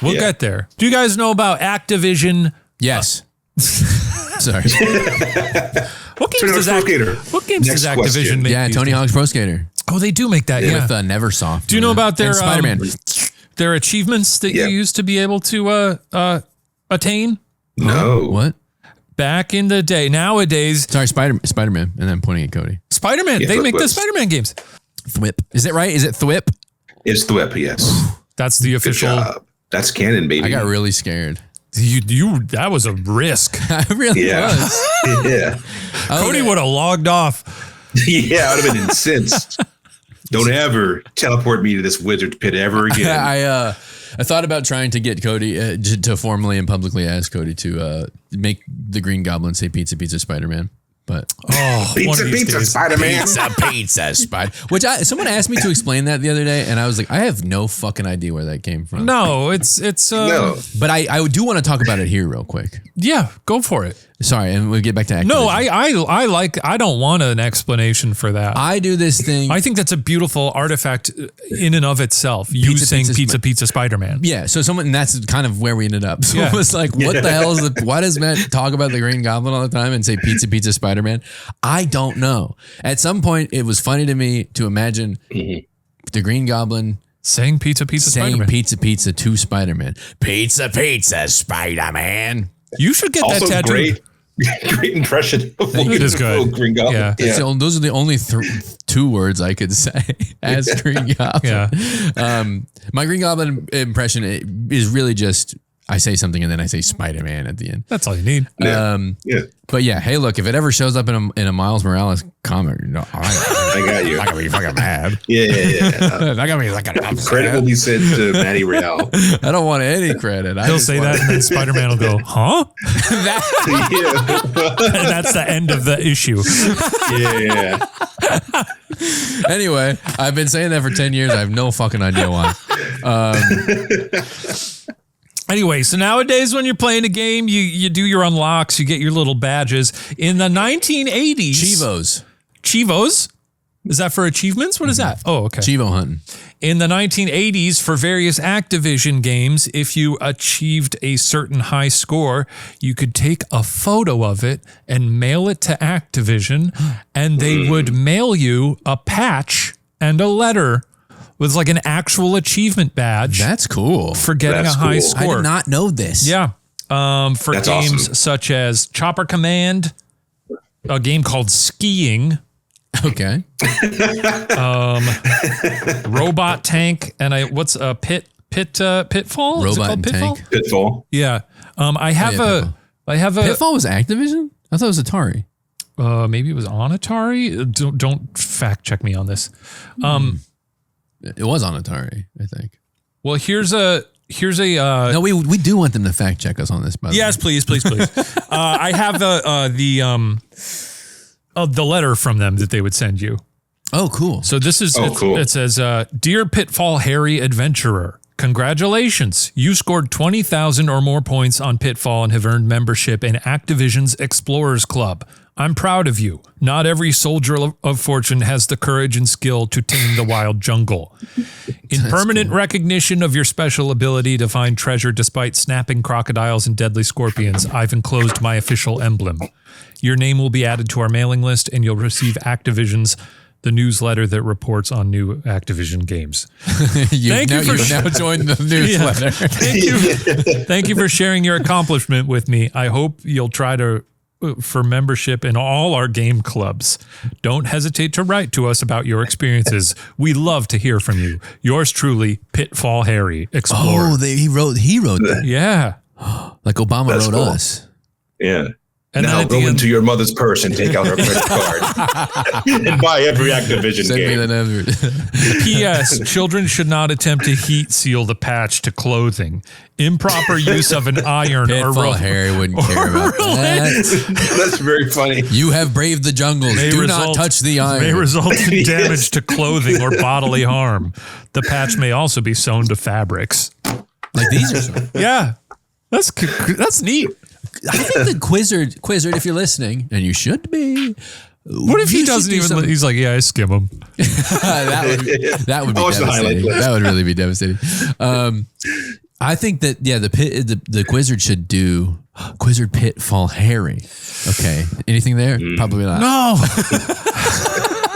We'll Yeah. get there. Do you guys know about Activision? Yes. Sorry. What games Turn on does Pro Skater. What games Next does Activision question. make? Yeah, these Tony days? Hawk's Pro Skater. Oh, they do make that. Yeah. With Neversoft. Do you know about their and Spider-Man? their achievements that Yeah. you used to be able to attain No. What? back in the day? Nowadays, Sorry, Spider-Man. And then pointing at Cody. Spider-Man. Yeah, they make the Thwip. Spider-Man games. Thwip. Is it right? Is it Thwip? It's Thwip, yes. That's the Good official. job. That's canon, baby. I got really scared. You that was a risk. I really Yeah. was. Yeah. Cody would have logged off. Yeah, I would have been incensed. Don't ever teleport me to this wizard's pit ever again. I thought about trying to get Cody to formally and publicly ask Cody to make the Green Goblin say "Pizza, Pizza, Spider-Man." But Oh, one of these days. Spider-Man. pizza, Spider. Which someone asked me to explain that the other day, and I was like, I have no fucking idea where that came from. No, it's No. But I do want to talk about it here real quick. yeah. Go for it. Sorry, and we'll get back to Activision. No, I don't want an explanation for that. I do this thing. I think that's a beautiful artifact in and of itself. You saying pizza, Spider-Man. Yeah, so and that's kind of where we ended up. So Yeah. it was like, what the hell is why does Matt talk about the Green Goblin all the time and say pizza, pizza, Spider-Man? I don't know. At some point, it was funny to me to imagine the Green Goblin Saying pizza, saying Spider-Man. pizza, pizza to Spider-Man. Pizza, pizza, Spider-Man. You should get Also that tattoo. great impression of It is good. Green Goblin. Yeah. Yeah. Those are the only two words I could say as Green Goblin. Yeah. My Green Goblin impression is really just I say something and then I say Spider-Man at the end. That's all you need. Yeah. Yeah. But yeah, hey, look, if it ever shows up in a Miles Morales comic, I got you. I'm gonna be fucking mad. Yeah. I'm gonna be like Credit will be sent to Matty Real. I don't want any credit. He'll say that and then Spider-Man will go, huh? Yeah. And that's the end of the issue. Yeah. Anyway, I've been saying that for 10 years. I have no fucking idea why. Anyway, so nowadays when you're playing a game, you do your unlocks, you get your little badges. In the 1980s... Chivos? Is that for achievements? What is that? Oh, okay. Chivo hunting. In the 1980s, for various Activision games, if you achieved a certain high score, you could take a photo of it and mail it to Activision, and they would mail you a patch and a letter with like an actual achievement badge That's cool. for getting That's a high cool. score. I did not know this. Yeah. For That's games awesome. such as Chopper Command, a game called Skiing, Okay. Robot Tank, and what's a Pitfall? Is it Robot called and Pitfall? Tank. Pitfall. Yeah. I have Pitfall. Pitfall was Activision? I thought it was Atari. maybe it was on Atari. Don't fact check me on this. It was on Atari, I think. Well, here's a No, we do want them to fact check us on this, by the yes, please. I have the letter from them that they would send you. Oh, cool. So this is, cool. It says, Dear Pitfall Harry Adventurer, congratulations. You scored 20,000 or more points on Pitfall and have earned membership in Activision's Explorers Club. I'm proud of you. Not every soldier of fortune has the courage and skill to tame the wild jungle. In permanent recognition of your special ability to find treasure despite snapping crocodiles and deadly scorpions, I've enclosed my official emblem. Your name will be added to our mailing list, and you'll receive Activision's the newsletter that reports on new Activision games. You've now joined the newsletter. Thank you for sharing your accomplishment with me. I hope you'll try to for membership in all our game clubs. Don't hesitate to write to us about your experiences. We love to hear from you. Yours truly, Pitfall Harry Explorer. Oh, he wrote that. Yeah. Like Obama That's wrote cool. us. Yeah. And now go into your mother's purse and take out her credit card and buy every Activision Send me game. the number. P.S. Children should not attempt to heat seal the patch to clothing. Improper use of an iron Pitfall Harry wouldn't care about that. That's very funny. You have braved the jungles. Do not touch the iron. May result in Yes. damage to clothing or bodily harm. The patch may also be sewn to fabrics. Like these are. Yeah. That's neat. I think the Quizzard, if you're listening, and you should be. What if he doesn't even? He's like, yeah, I skim them. that would be Watch the highlight devastating. clips. That would really be devastating. I think that the Quizzard should do Quizzard Pitfall Harry. Okay, anything there? Probably not. No.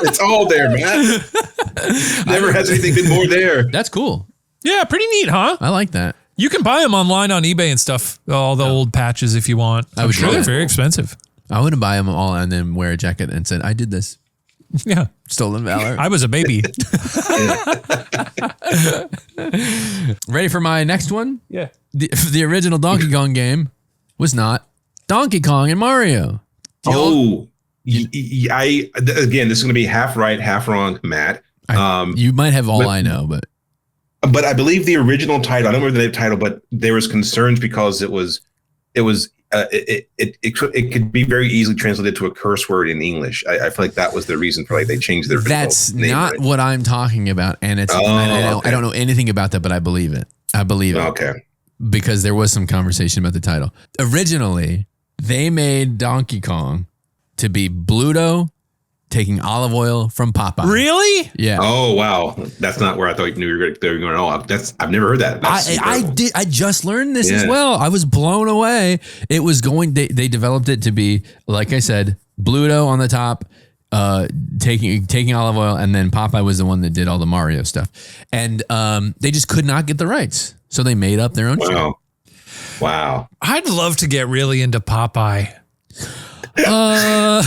It's all there, man. Never has anything been more there. That's cool. Yeah, pretty neat, huh? I like that. You can buy them online on eBay and stuff. All the old patches if you want. I'm would sure do they're that. very expensive. I wouldn't buy them all and then wear a jacket and said, "I did this." Yeah. Stolen valor. I was a baby. Ready for my next one? Yeah. The original Donkey Kong game was not Donkey Kong and Mario. Again, this is going to be half right, half wrong, Matt. You might have all I know, but I believe the original title, I don't remember the title, but there was concerns because it could be very easily translated to a curse word in English. I feel like that was the reason for they changed their original that's name, not right? what I'm talking about. And it's okay. I don't know anything about that, but I believe it. I believe it. Okay. Because there was some conversation about the title. Originally, they made Donkey Kong to be Bluto taking olive oil from Popeye. Really? Yeah. Oh wow, that's not where I thought you knew you were going. Oh, I've never heard that. That's incredible. I just learned this as Yeah. well. I was blown away. It was they developed it to be, like I said, Bluto on the top, taking olive oil, and then Popeye was the one that did all the Mario stuff. And they just could not get the rights. So they made up their own show. Wow. I'd love to get really into Popeye. I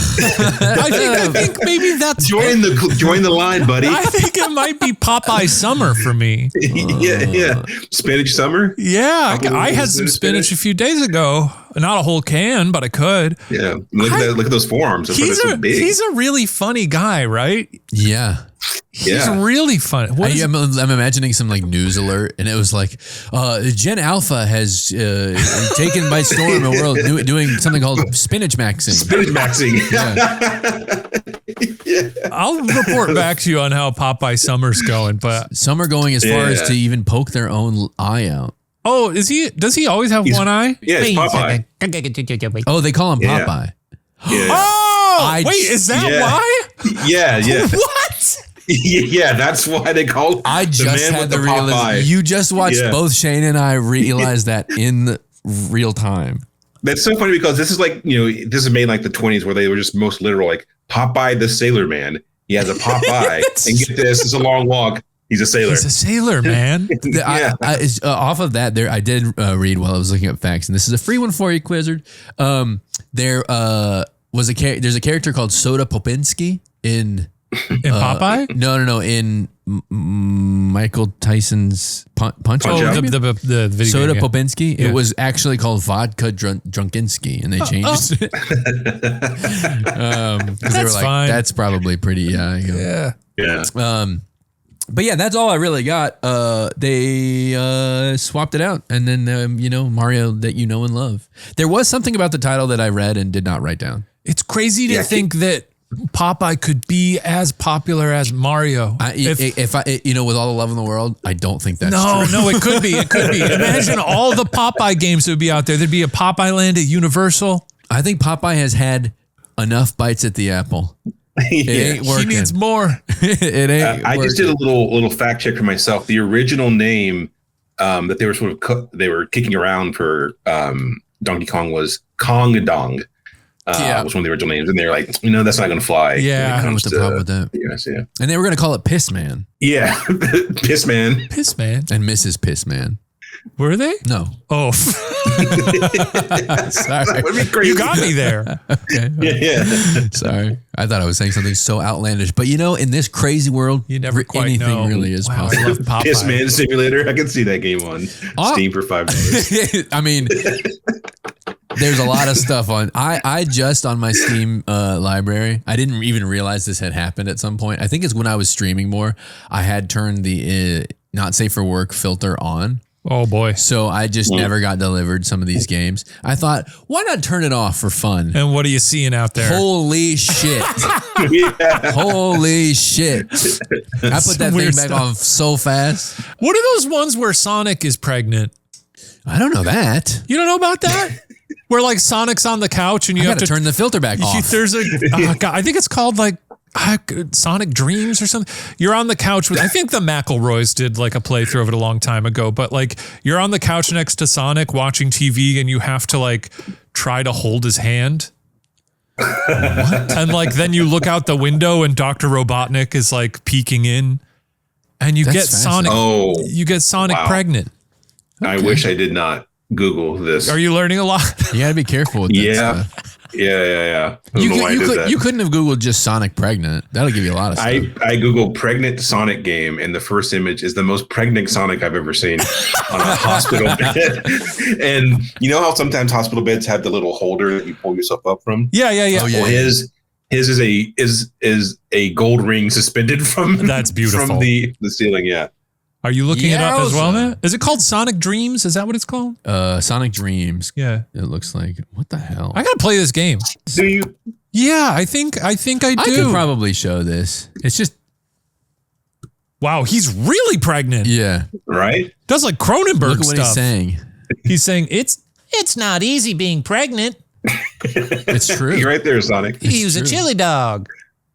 think maybe that's Join the line, buddy. I think it might be Popeye summer for me. yeah. Spinach summer. Yeah, I had some spinach a few days ago. Not a whole can, but I could. Yeah. Look at those forearms. That's why they're so big. He's a really funny guy, right? Yeah. He's really funny. I'm imagining some like news alert, and it was like, Gen Alpha has taken by storm the world doing something called spinach maxing. Spinach maxing. I'll report back to you on how Popeye summer's going. But some are going as far as to even poke their own eye out. oh, does he always have one eye? Yeah, it's Popeye. Oh, they call him Yeah. Popeye. Yeah. Oh, wait, is that why? Yeah. What? Yeah, that's why they call him I the just man had with the realization. Popeye. You just watched both Shane and I realize that in real time. That's so funny because this is like, this is made in like the 20s where they were just most literal, like Popeye the Sailor Man. He has a Popeye. And get this, it's a long walk. He's a sailor. He's a sailor, man. Yeah. Off of that, I did read while I was looking up facts, and this is a free one for you, Quizzard. There's a character called Soda Popinski in Popeye? No, in Michael Tyson's Punch Punch Out. Out? The video Soda game, yeah. Popinski. Yeah. It was actually called Vodka Drunkinski, and they changed it. Because they were like, fine. that's probably pretty. I go, Yeah. But yeah, that's all I really got. They swapped it out, and then Mario that you know and love. There was something about the title that I read and did not write down. It's crazy to think that Popeye could be as popular as Mario. If I, with all the love in the world, I don't think that's No, true. no, it could be. It could be. Imagine all the Popeye games that would be out there. There'd be a Popeye Land at Universal. I think Popeye has had enough bites at the apple. It ain't working. He needs more. It ain't. I just did a little fact check for myself. The original name that they were kicking around for Donkey Kong was Kong Dong. Was one of the original names, and they're like, that's not going to fly. Yeah, I don't know what's the problem with that. Yes, yeah. And they were going to call it Piss Man. Yeah, Piss Man. Piss Man. And Mrs. Piss Man. Were they? No. Oh. Sorry. That would be crazy. You got me there. Okay. Yeah. Sorry. I thought I was saying something so outlandish. But in this crazy world, You never quite anything know. really is Wow, I possible. love Popeye. Piss Man Simulator. I can see that game on Steam for $5. I mean, there's a lot of stuff on. I just on my Steam library. I didn't even realize this had happened at some point. I think it's when I was streaming more. I had turned the not safe for work filter on. Oh, boy. So I just never got delivered some of these games. I thought, why not turn it off for fun? And what are you seeing out there? Holy shit. Holy shit. I put that thing back on so fast. What are those ones where Sonic is pregnant? I don't know that. You don't know about that? Where like Sonic's on the couch and you I have got to turn the filter back off. There's I think it's called like Sonic Dreams or something. You're on the couch with, I think the McElroys did like a playthrough of it a long time ago, but like you're on the couch next to Sonic watching TV and you have to like try to hold his hand. What? And like then you look out the window and Dr. Robotnik is like peeking in and you get Sonic. Oh, you get Sonic pregnant. I wish I did not Google this. Are you learning a lot? You got to be careful with that stuff. Yeah. I don't know why I did that. You couldn't have Googled just Sonic pregnant. That'll give you a lot of stuff. I Googled pregnant Sonic game, and the first image is the most pregnant Sonic I've ever seen on a hospital bed. And you know how sometimes hospital beds have the little holder that you pull yourself up from? Yeah. Oh, yeah. Well, his is a gold ring suspended from That's beautiful. from the ceiling. Yeah. Are you looking it up as well, Yowza. man? Is it called Sonic Dreams? Is that what it's called? Sonic Dreams. Yeah. It looks like. What the hell? I gotta play this game. Do you? Yeah, I think I do. I could probably show this. It's just. Wow, he's really pregnant. Yeah. Right? Does like Cronenberg Look at what stuff. he's saying. He's saying it's not easy being pregnant. It's true. You're right there, Sonic. He was a chili dog.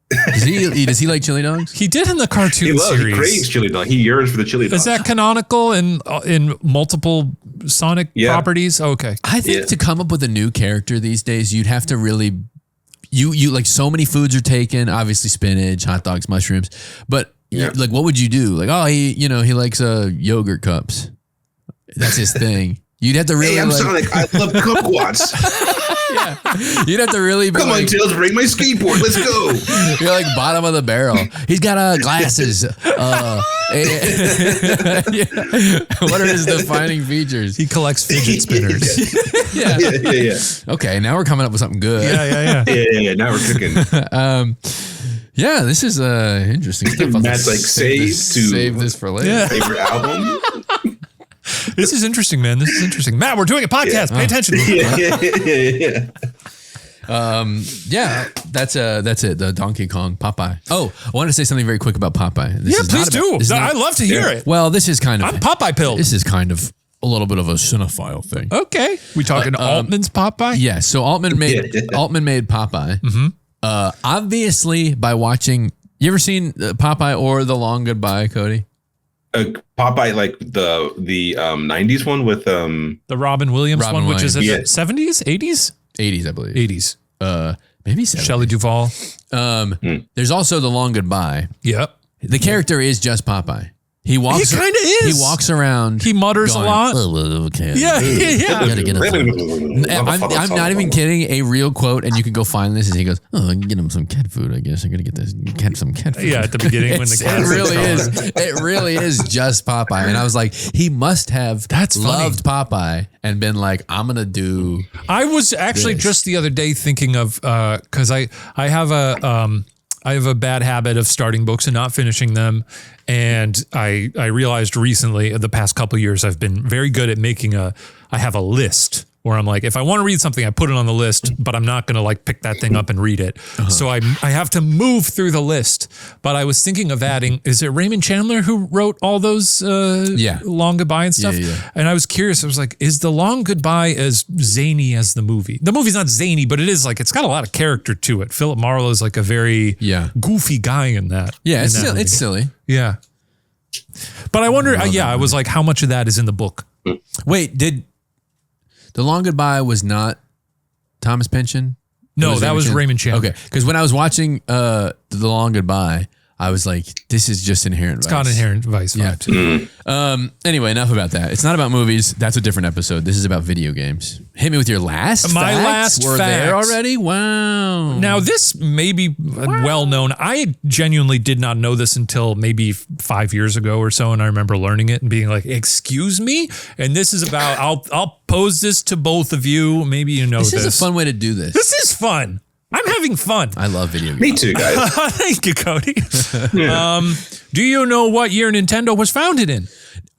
Does he like chili dogs? He did in the cartoon He series. craves chili dog. He yearns for the chili dog. Is that canonical in multiple Sonic properties? Okay. I think to come up with a new character these days, you'd have to really, you like so many foods are taken. Obviously, spinach, hot dogs, mushrooms. But like, what would you do? Like, oh, he likes yogurt cups. That's his thing. You'd have to really. Hey, I'm Sonic. I love kumquats. Yeah. You'd have to really be Come on, Tails, bring my skateboard. Let's go. You're like bottom of the barrel. He's got glasses. What are his defining features? He collects fidget spinners. Yeah. Okay, now we're coming up with something good. Yeah. Now we're cooking. Yeah, this is interesting stuff. I'll Matt's like, save this for later. Yeah. Favorite album? This is interesting, man. This is interesting. Matt, we're doing a podcast. Pay attention. Yeah, that's it. The Donkey Kong Popeye. Oh, I wanted to say something very quick about Popeye. This is Please not do. about- this is not- I'd love to hear it. Well, this is kind of I'm Popeye pilled. This is kind of a little bit of a cinephile thing. Okay. We talking Altman's Popeye? Yeah. So Altman made Popeye. Mm-hmm. Obviously, by watching. You ever seen Popeye or The Long Goodbye, Cody? Popeye, like the 90s one with The Robin Williams Robin one, which is in the Williams. 70s, 80s, 80s, I believe. 80s. Maybe 70s. Shelley Duvall. There's also The Long Goodbye. Yep. The character is just Popeye. He walks. He kinda is. He walks around. He mutters going, a lot. "Oh, okay. Yeah. Gotta get him I'm not even kidding. A real quote, and you can go find this. Is he goes, "Oh, I can get him some cat food. I guess I'm gonna get some cat food." Yeah, at the beginning when the cat it really is. It really is just Popeye, and I was like, he must have loved Popeye and been like, I'm gonna do. I was actually just the other day thinking of because I have a bad habit of starting books and not finishing them. And I realized recently, in the past couple of years, I've been very good at I have a list where I'm like, if I want to read something, I put it on the list, but I'm not going to like pick that thing up and read it. So I have to move through the list. But I was thinking of adding, is it Raymond Chandler who wrote all those Long Goodbye and stuff? Yeah. And I was curious. I was like, is The Long Goodbye as zany as the movie? The movie's not zany, but it is like, it's got a lot of character to it. Philip Marlowe is like a very goofy guy in that. Yeah, it's silly. Yeah. But I wonder, I was like, how much of that is in the book? Wait, did The Long Goodbye was not Thomas Pynchon? No, that was Raymond Chandler. Okay, because when I was watching The Long Goodbye, I was like, this is just Inherent Vice. It's got Inherent Vice vibe. Anyway, enough about that. It's not about movies. That's a different episode. This is about video games. Hit me with your last My facts. last We're facts. there already? Wow. Now, this may be well known. I genuinely did not know this until maybe 5 years ago or so, and I remember learning it and being like, excuse me? And this is about, I'll pose this to both of you. Maybe you know this. This is a fun way to do this. This is fun. I'm having fun. I love video games. Me too, guys. Thank you, Cody. Do you know what year Nintendo was founded in?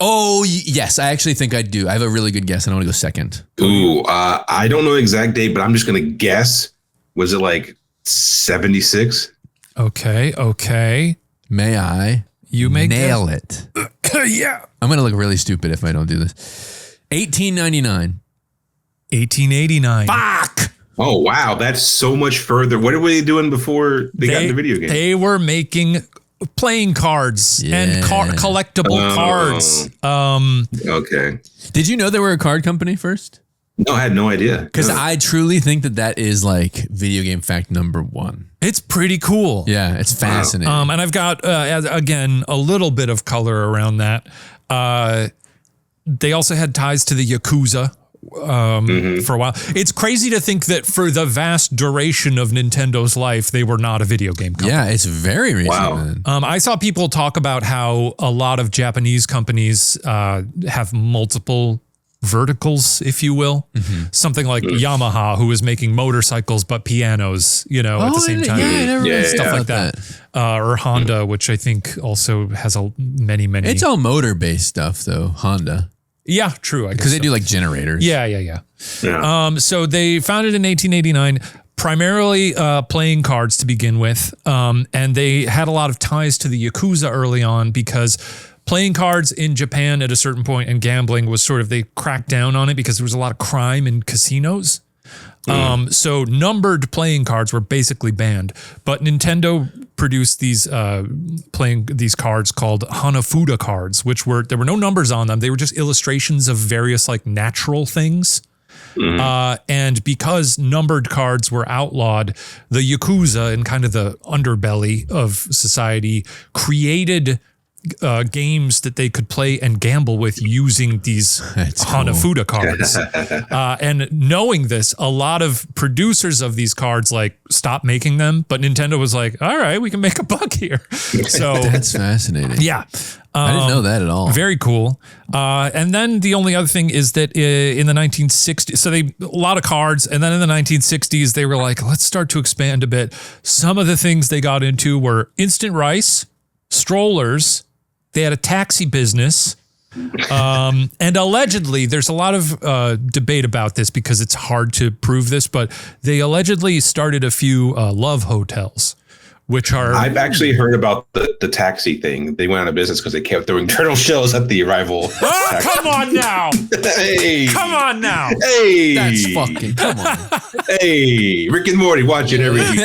Oh, yes. I actually think I do. I have a really good guess, and I want to go second. Ooh, I don't know the exact date, but I'm just going to guess. Was it like 76? Okay. May I You may nail it? Yeah. I'm going to look really stupid if I don't do this. 1899. 1889. Fuck! Oh, wow. That's so much further. What were they doing before they got into video games? They were making playing cards and collectible cards. Okay. Did you know they were a card company first? No, I had no idea. Because I truly think that is like video game fact number one. It's pretty cool. Yeah, it's fascinating. And I've got, again, a little bit of color around that. They also had ties to the Yakuza for a while. It's crazy to think that for the vast duration of Nintendo's life, they were not a video game company. Yeah, it's very recent. Wow. Man. I saw people talk about how a lot of Japanese companies have multiple verticals, if you will. Something like Yamaha, who was making motorcycles but pianos, at the same time. Yeah, I never really Stuff thought like that. Or Honda, which I think also has many. It's all motor based stuff, though. Honda. Yeah, true. Because they do like generators. Yeah. Yeah. So they founded in 1889, primarily playing cards to begin with. And they had a lot of ties to the Yakuza early on because playing cards in Japan at a certain point and gambling was sort of, they cracked down on it because there was a lot of crime in casinos. So numbered playing cards were basically banned, but Nintendo produced these cards called Hanafuda cards, there were no numbers on them. They were just illustrations of various like natural things. And because numbered cards were outlawed, the Yakuza and kind of the underbelly of society created games that they could play and gamble with using these Hanafuda cards. And knowing this, a lot of producers of these cards like stopped making them, but Nintendo was like, all right, we can make a buck here. So That's fascinating. yeah. I didn't know that at all. Very cool. And then the only other thing is that in the 1960s, so a lot of cards, and then in the 1960s, they were like, let's start to expand a bit. Some of the things they got into were instant rice, strollers. They had a taxi business. And allegedly, there's a lot of debate about this because it's hard to prove this, but they allegedly started a few love hotels, which are... I've actually heard about the taxi thing. They went out of business because they kept throwing turtle shells at the arrival. Oh, come on now. Hey. Come on now. Hey. That's fucking, come on. Hey. Rick and Morty watching every week.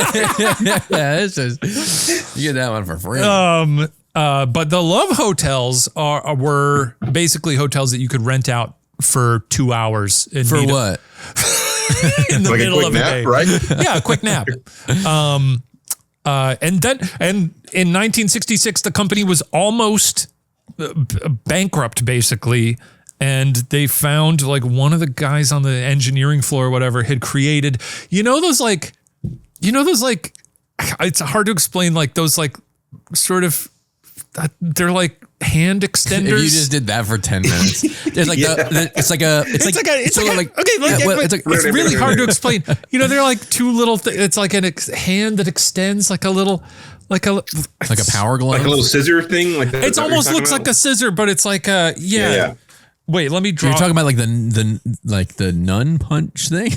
Yeah, this is, you get that one for free. But the love hotels were basically hotels that you could rent out for 2 hours. For what? In the Like a middle quick of the nap, day. right? Yeah, a quick nap. And in 1966, the company was almost bankrupt, basically. And they found like one of the guys on the engineering floor or whatever had created, it's hard to explain, like those like sort of, they're like hand extenders. If you just did that for 10 minutes, it's like it's really hard to explain. They're like two little. It's like a hand that extends, like a little, like a power glove, Like a little scissor thing. Like that. It almost looks like a scissor, but it's like a Yeah. Wait, let me draw. You're talking about like the nun punch thing?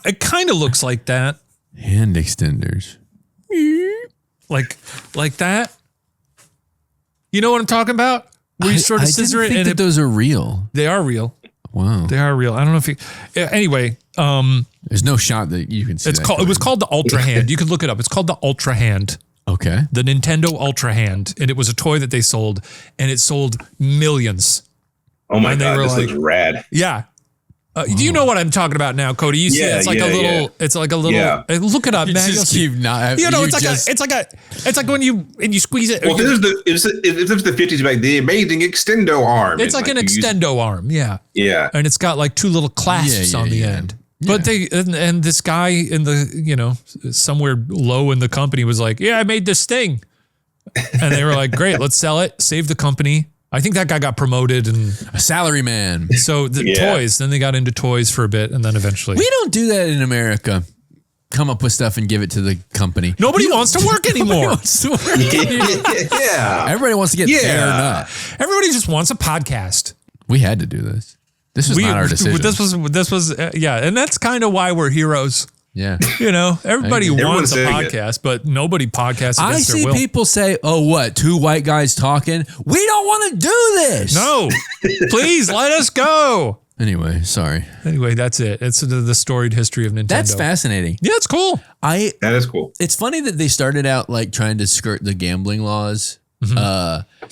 It kind of looks like that. Hand extenders. Like that. You know what I'm talking about? Where you sort of scissor I it didn't and think that those are real. they are real. Wow. They are real. I don't know if you. Anyway, There's no shot that you can see. it was called the Ultra Hand. You could look it up. It's called the Ultra Hand. Okay. The Nintendo Ultra Hand, and it was a toy that they sold, and it sold millions. Oh my And they god, were this like- looks rad. Yeah. Do you know what I'm talking about now, Cody? You see, Yeah, it's like yeah, a little. yeah. It's like a little. Yeah. Look it up, man. You'll Just see. keep not. You know, it's like when you squeeze it. Well, if this is the 50s, like the amazing extendo arm. It's like an extendo arm, yeah. Yeah. And it's got like two little clasps on the end. But they and this guy in the somewhere low in the company was like, yeah, I made this thing, and they were like, great, let's sell it, save the company. I think that guy got promoted and A salary man. so the toys. Then they got into toys for a bit, and then eventually We don't do that in America. Come up with stuff and give it to the company. nobody wants to work anymore. wants to work. Yeah. Everybody wants to get their nut. Everybody just wants a podcast. We had to do this. This was not our decision. This was yeah, and that's kind of why we're heroes. yeah. Everybody Everyone's wants a saying podcast, but nobody podcasts against I their see will. people say, "Oh, what? Two white guys talking? We don't want to do this." No, please let us go. Anyway, sorry. Anyway, that's it. It's the storied history of Nintendo. That's fascinating. Yeah, it's cool. That is cool. It's funny that they started out like trying to skirt the gambling laws.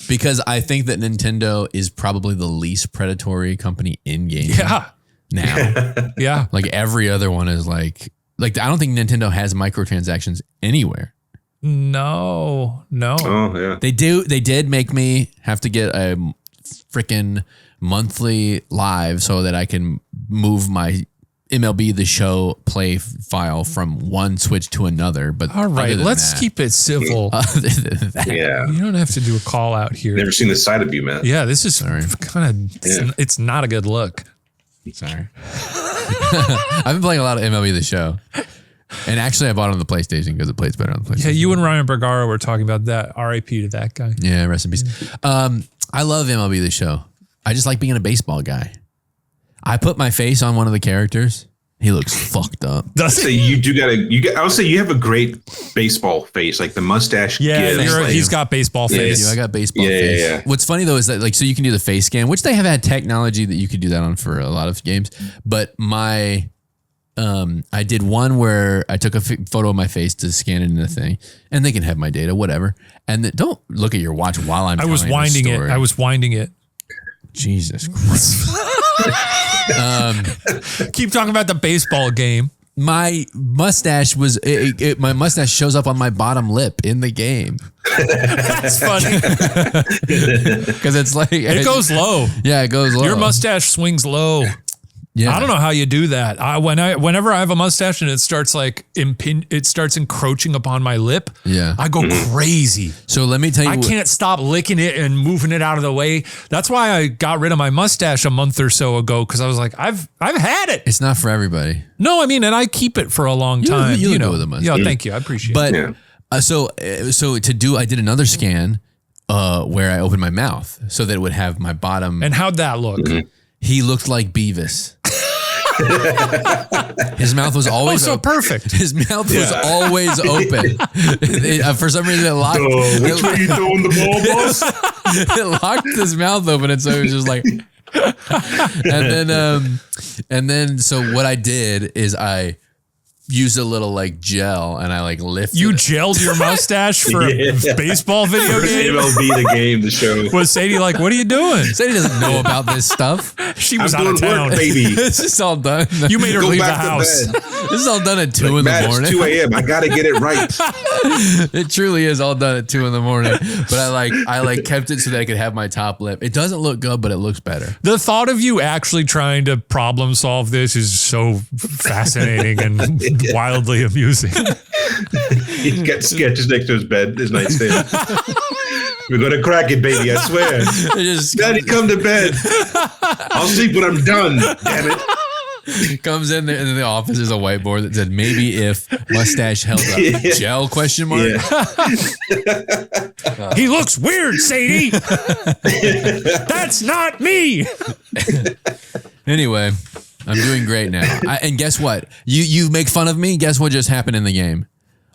Because I think that Nintendo is probably the least predatory company in gaming Yeah, now. yeah. Like every other one is like I don't think Nintendo has microtransactions anywhere. No. Oh yeah. They did make me have to get a freaking monthly live so that I can move my MLB The Show play file from one Switch to another. But All right, other than let's that- keep it civil. Other than that, Yeah. You don't have to do a call out here. Never seen this side of you, man. Yeah, this is kind of. Yeah. It's not a good look. sorry. I've been playing a lot of MLB The Show. And actually, I bought it on the PlayStation because it plays better on the PlayStation. Yeah, you and Ryan Bergara were talking about that. R.I.P. to that guy. Yeah, rest in peace. I love MLB The Show. I just like being a baseball guy. I put my face on one of the characters. He looks fucked up. Does So I would say you have a great baseball face, like the mustache. Yeah, gives, like- he's got baseball face. I got baseball Yeah, face. yeah. What's funny though is that like so you can do the face scan, which they have had technology that you could do that on for a lot of games. But I did one where I took a photo of my face to scan it in the thing, and they can have my data, whatever. And don't look at your watch while I'm. I was telling the winding it. story. I was winding it. Jesus Christ. Keep talking about the baseball game. My mustache was my mustache shows up on my bottom lip in the game That's funny. because it's like It goes low. Yeah, it goes low. Your mustache swings low. Yeah. I don't know how you do that. Whenever I have a mustache and it starts like it starts encroaching upon my lip. Yeah. I go crazy. So let me tell you. I can't stop licking it and moving it out of the way. That's why I got rid of my mustache a month or so ago because I was like, I've had it. It's not for everybody. No, I mean, and I keep it for a long time. you You look know, good with a mustache. yeah. Thank you. I appreciate it. But Yeah. so I did another scan where I opened my mouth so that it would have my bottom. And how'd that look? He looked like Beavis. His mouth was always so open. perfect. His mouth was always open. For some reason, it locked. Which way you throwing the ball, boss? It locked his mouth open, and so it was just like. and then so what I did is I used a little like gel and I like lifted. You it. gelled your mustache for Yeah. a baseball video game? MLB the game, the show. Was Sadie like, what are you doing? Sadie doesn't know about this stuff. She I'm was out doing of town. work, baby. This is all done. You made her Go leave the back to house. bed. This is all done at 2 in the Matt, morning. it's 2 a.m. I gotta get it right. It truly is all done at 2 in the morning. But I kept it so that I could have my top lip. It doesn't look good, but it looks better. The thought of you actually trying to problem solve this is so fascinating and wildly amusing. He's got sketches next to his bed, his nightstand. We're gonna crack it, baby. I swear. It just Daddy, come to bed. I'll sleep when I'm done. Damn it. Comes in there, and in the office is a whiteboard that said, maybe if mustache held up. Gel question mark. Yeah. He looks weird, Sadie. That's not me. Anyway, I'm doing great now. And guess what? You make fun of me. Guess what just happened in the game?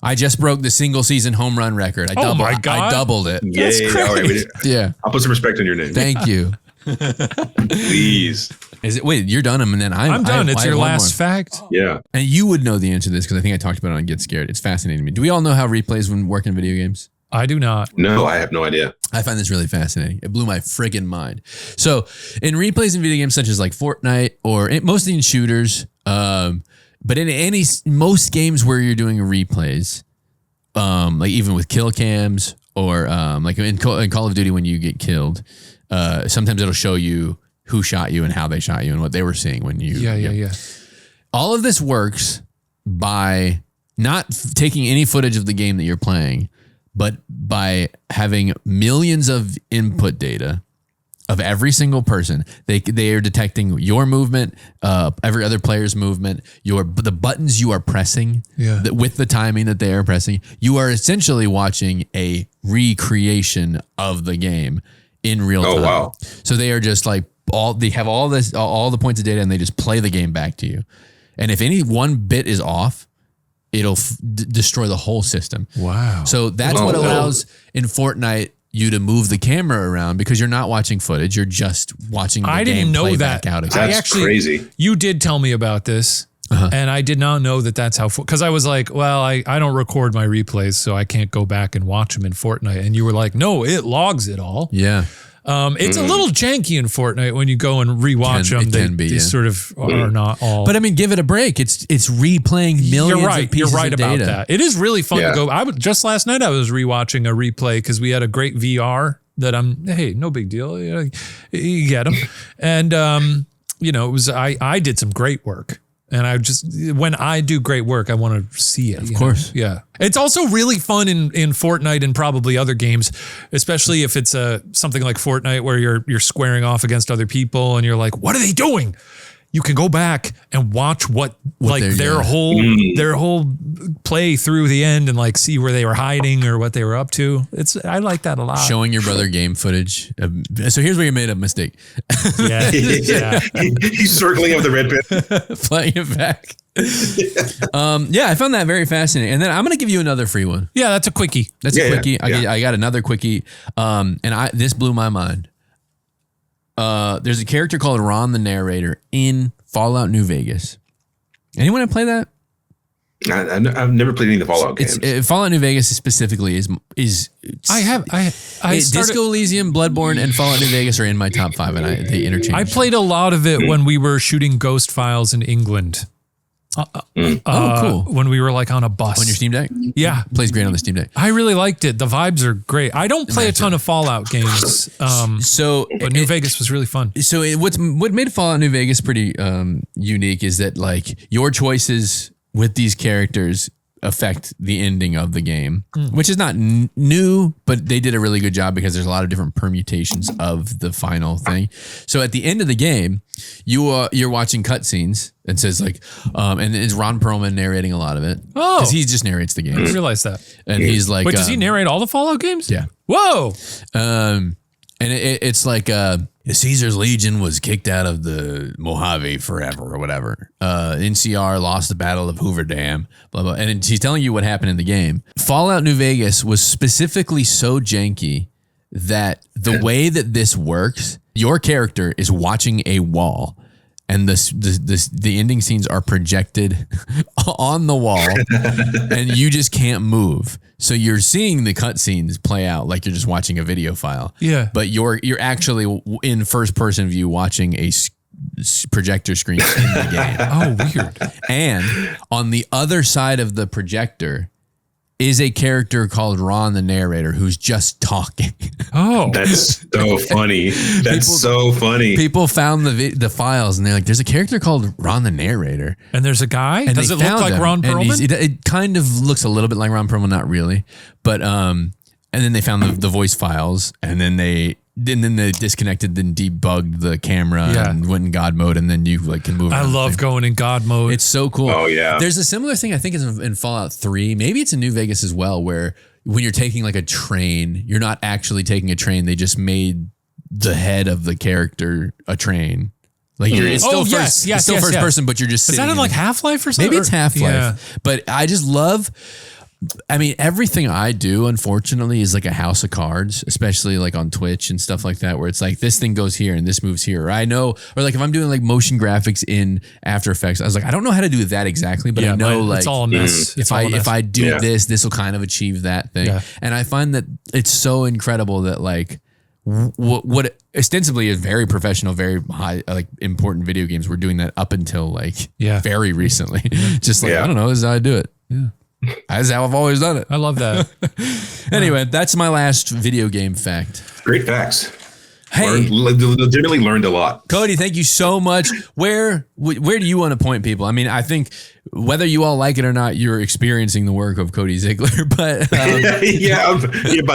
I just broke the single season home run record. My God. I doubled it. Yay. All right. Yeah. I'll put some respect on your name. Thank you. Please. Is it? Wait, you're done, and then I'm done. It's your last fact. Yeah. And you would know the answer to this because I think I talked about it on Get Scared. It's fascinating to me. Do we all know how replays when work in video games? I do not. No, I have no idea. I find this really fascinating. It blew my friggin' mind. So in replays in video games such as like Fortnite or mostly in shooters, but in most games where you're doing replays, like even with kill cams or like in Call of Duty when you get killed, sometimes it'll show you who shot you and how they shot you and what they were seeing when you. Yeah. All of this works by not taking any footage of the game that you're playing, but by having millions of input data of every single person. They are detecting your movement, every other player's movement, the buttons you are pressing, with the timing that they are pressing. You are essentially watching a recreation of the game in real time. Oh, wow. So they are just like they have all the points of data, and they just play the game back to you. And if any one bit is off, it'll destroy the whole system. Wow. So that's what allows in Fortnite you to move the camera around because you're not watching footage. You're just watching the game. I didn't know play that. Back out again. That's crazy. You did tell me about this. And I did not know that that's how, because I was like, well, I don't record my replays, so I can't go back and watch them in Fortnite. And you were like, no, it logs it all. Yeah. It's a little janky in Fortnite when you go and rewatch them. They sort of are not all. But I mean, give it a break. It's replaying millions of pieces You're right of about data. that. It is really fun to go. Just last night I was rewatching a replay because we had a great VR that hey, no big deal. You get them. And, it was, I did some great work. And when I do great work, I want to see it. Of course. Yeah. It's also really fun in Fortnite and probably other games, especially if it's something like Fortnite where you're squaring off against other people and you're like, what are they doing? You can go back and watch what their whole play through the end and like see where they were hiding or what they were up to. I like that a lot. Showing your brother game footage. So here's where you made a mistake. Yeah. He's circling up the red pin. Playing it back. I found that very fascinating. And then I'm going to give you another free one. Yeah, that's a quickie. That's a quickie. I got another quickie. And this blew my mind. There's a character called Ron the Narrator in Fallout New Vegas. Anyone have played that? I've never played any of the Fallout games. Fallout New Vegas specifically is I Disco Elysium, Bloodborne, and Fallout New Vegas are in my top 5, and they interchange. I played a lot of it when we were shooting Ghost Files in England. Cool. When we were like on a bus. On your Steam Deck? Yeah. Plays great on the Steam Deck. I really liked it. The vibes are great. I don't play a ton of Fallout games. But New Vegas was really fun. So what made Fallout New Vegas pretty unique is that like your choices with these characters affect the ending of the game, which is not new, but they did a really good job because there's a lot of different permutations of the final thing. So at the end of the game, you're watching cutscenes. It says like, and it's Ron Perlman narrating a lot of it. Oh, because he just narrates the game. I didn't realize that. And he's like, wait, does he narrate all the Fallout games? Yeah. Whoa. And it's like Caesar's Legion was kicked out of the Mojave forever or whatever. NCR lost the Battle of Hoover Dam, blah, blah. And he's telling you what happened in the game. Fallout New Vegas was specifically so janky that the way that this works, your character is watching a wall. And the ending scenes are projected on the wall, and you just can't move. So you're seeing the cutscenes play out like you're just watching a video file. Yeah. But you're actually in first person view watching a projector screen in the game. Oh, weird. And on the other side of the projector is a character called Ron the Narrator who's just talking. Oh, that's so funny. So funny. People found the files and they're like, there's a character called Ron the Narrator. And there's a guy? And does it look like Ron Perlman? It kind of looks a little bit like Ron Perlman, not really. But, and then they found the voice files and then they then they disconnected, then debugged the camera and went in God mode, and then you like can move. I love going in God mode. It's so cool. Oh yeah. There's a similar thing I think is in Fallout 3. Maybe it's in New Vegas as well, where when you're taking like a train, you're not actually taking a train. They just made the head of the character a train. Like it's still first person, but you're just sitting. Is that in like Half-Life or something? Maybe it's Half-Life. Yeah. But I just love. I mean, everything I do, unfortunately, is like a house of cards, especially like on Twitch and stuff like that, where it's like this thing goes here and this moves here. Or I know, or like if I'm doing like motion graphics in After Effects, I was like, I don't know how to do that exactly, but I know like it's all a mess. If I do this will kind of achieve that thing. Yeah. And I find that it's so incredible that like what ostensibly is very professional, very high, like important video games, we're doing that up until like very recently. Just like, I don't know, this is how I do it. Yeah. That's how I've always done it. I love that. Anyway, that's my last video game fact. Great facts. Hey, legitimately learned a lot. Cody, thank you so much. Where do you want to point people? I mean, I think whether you all like it or not, you're experiencing the work of Cody Ziglar. But by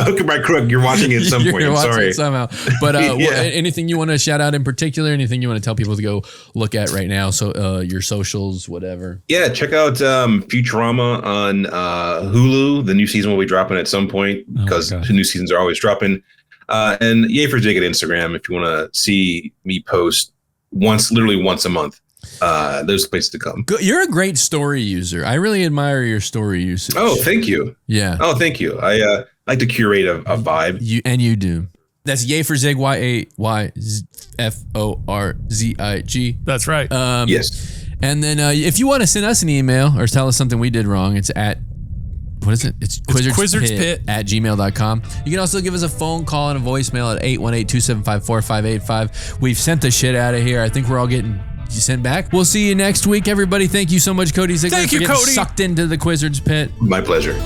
hook or by crook, you're watching it at some point. I'm sorry. Somehow. But anything you want to shout out in particular? Anything you want to tell people to go look at right now? So your socials, whatever. Yeah, check out Futurama on Hulu. The new season will be dropping at some point because new seasons are always dropping. And yay for Jake at Instagram if you want to see me post literally once a month. There's a place to come. You're a great story user. I really admire your story usage. Oh, thank you. Yeah. Oh, thank you. I like to curate a vibe. You do. That's yay for Zig, YAYFORZIG. That's right. Yes. And then if you want to send us an email or tell us something we did wrong, it's at what is it? It's quizzardspit at gmail.com. You can also give us a phone call and a voicemail at 818-275-4585. We've sent the shit out of here. I think we're all getting sent back. We'll see you next week, everybody. Thank you so much, Cody Ziglar, Thank you, for getting Cody. sucked into the Quizzard's Pit. My pleasure.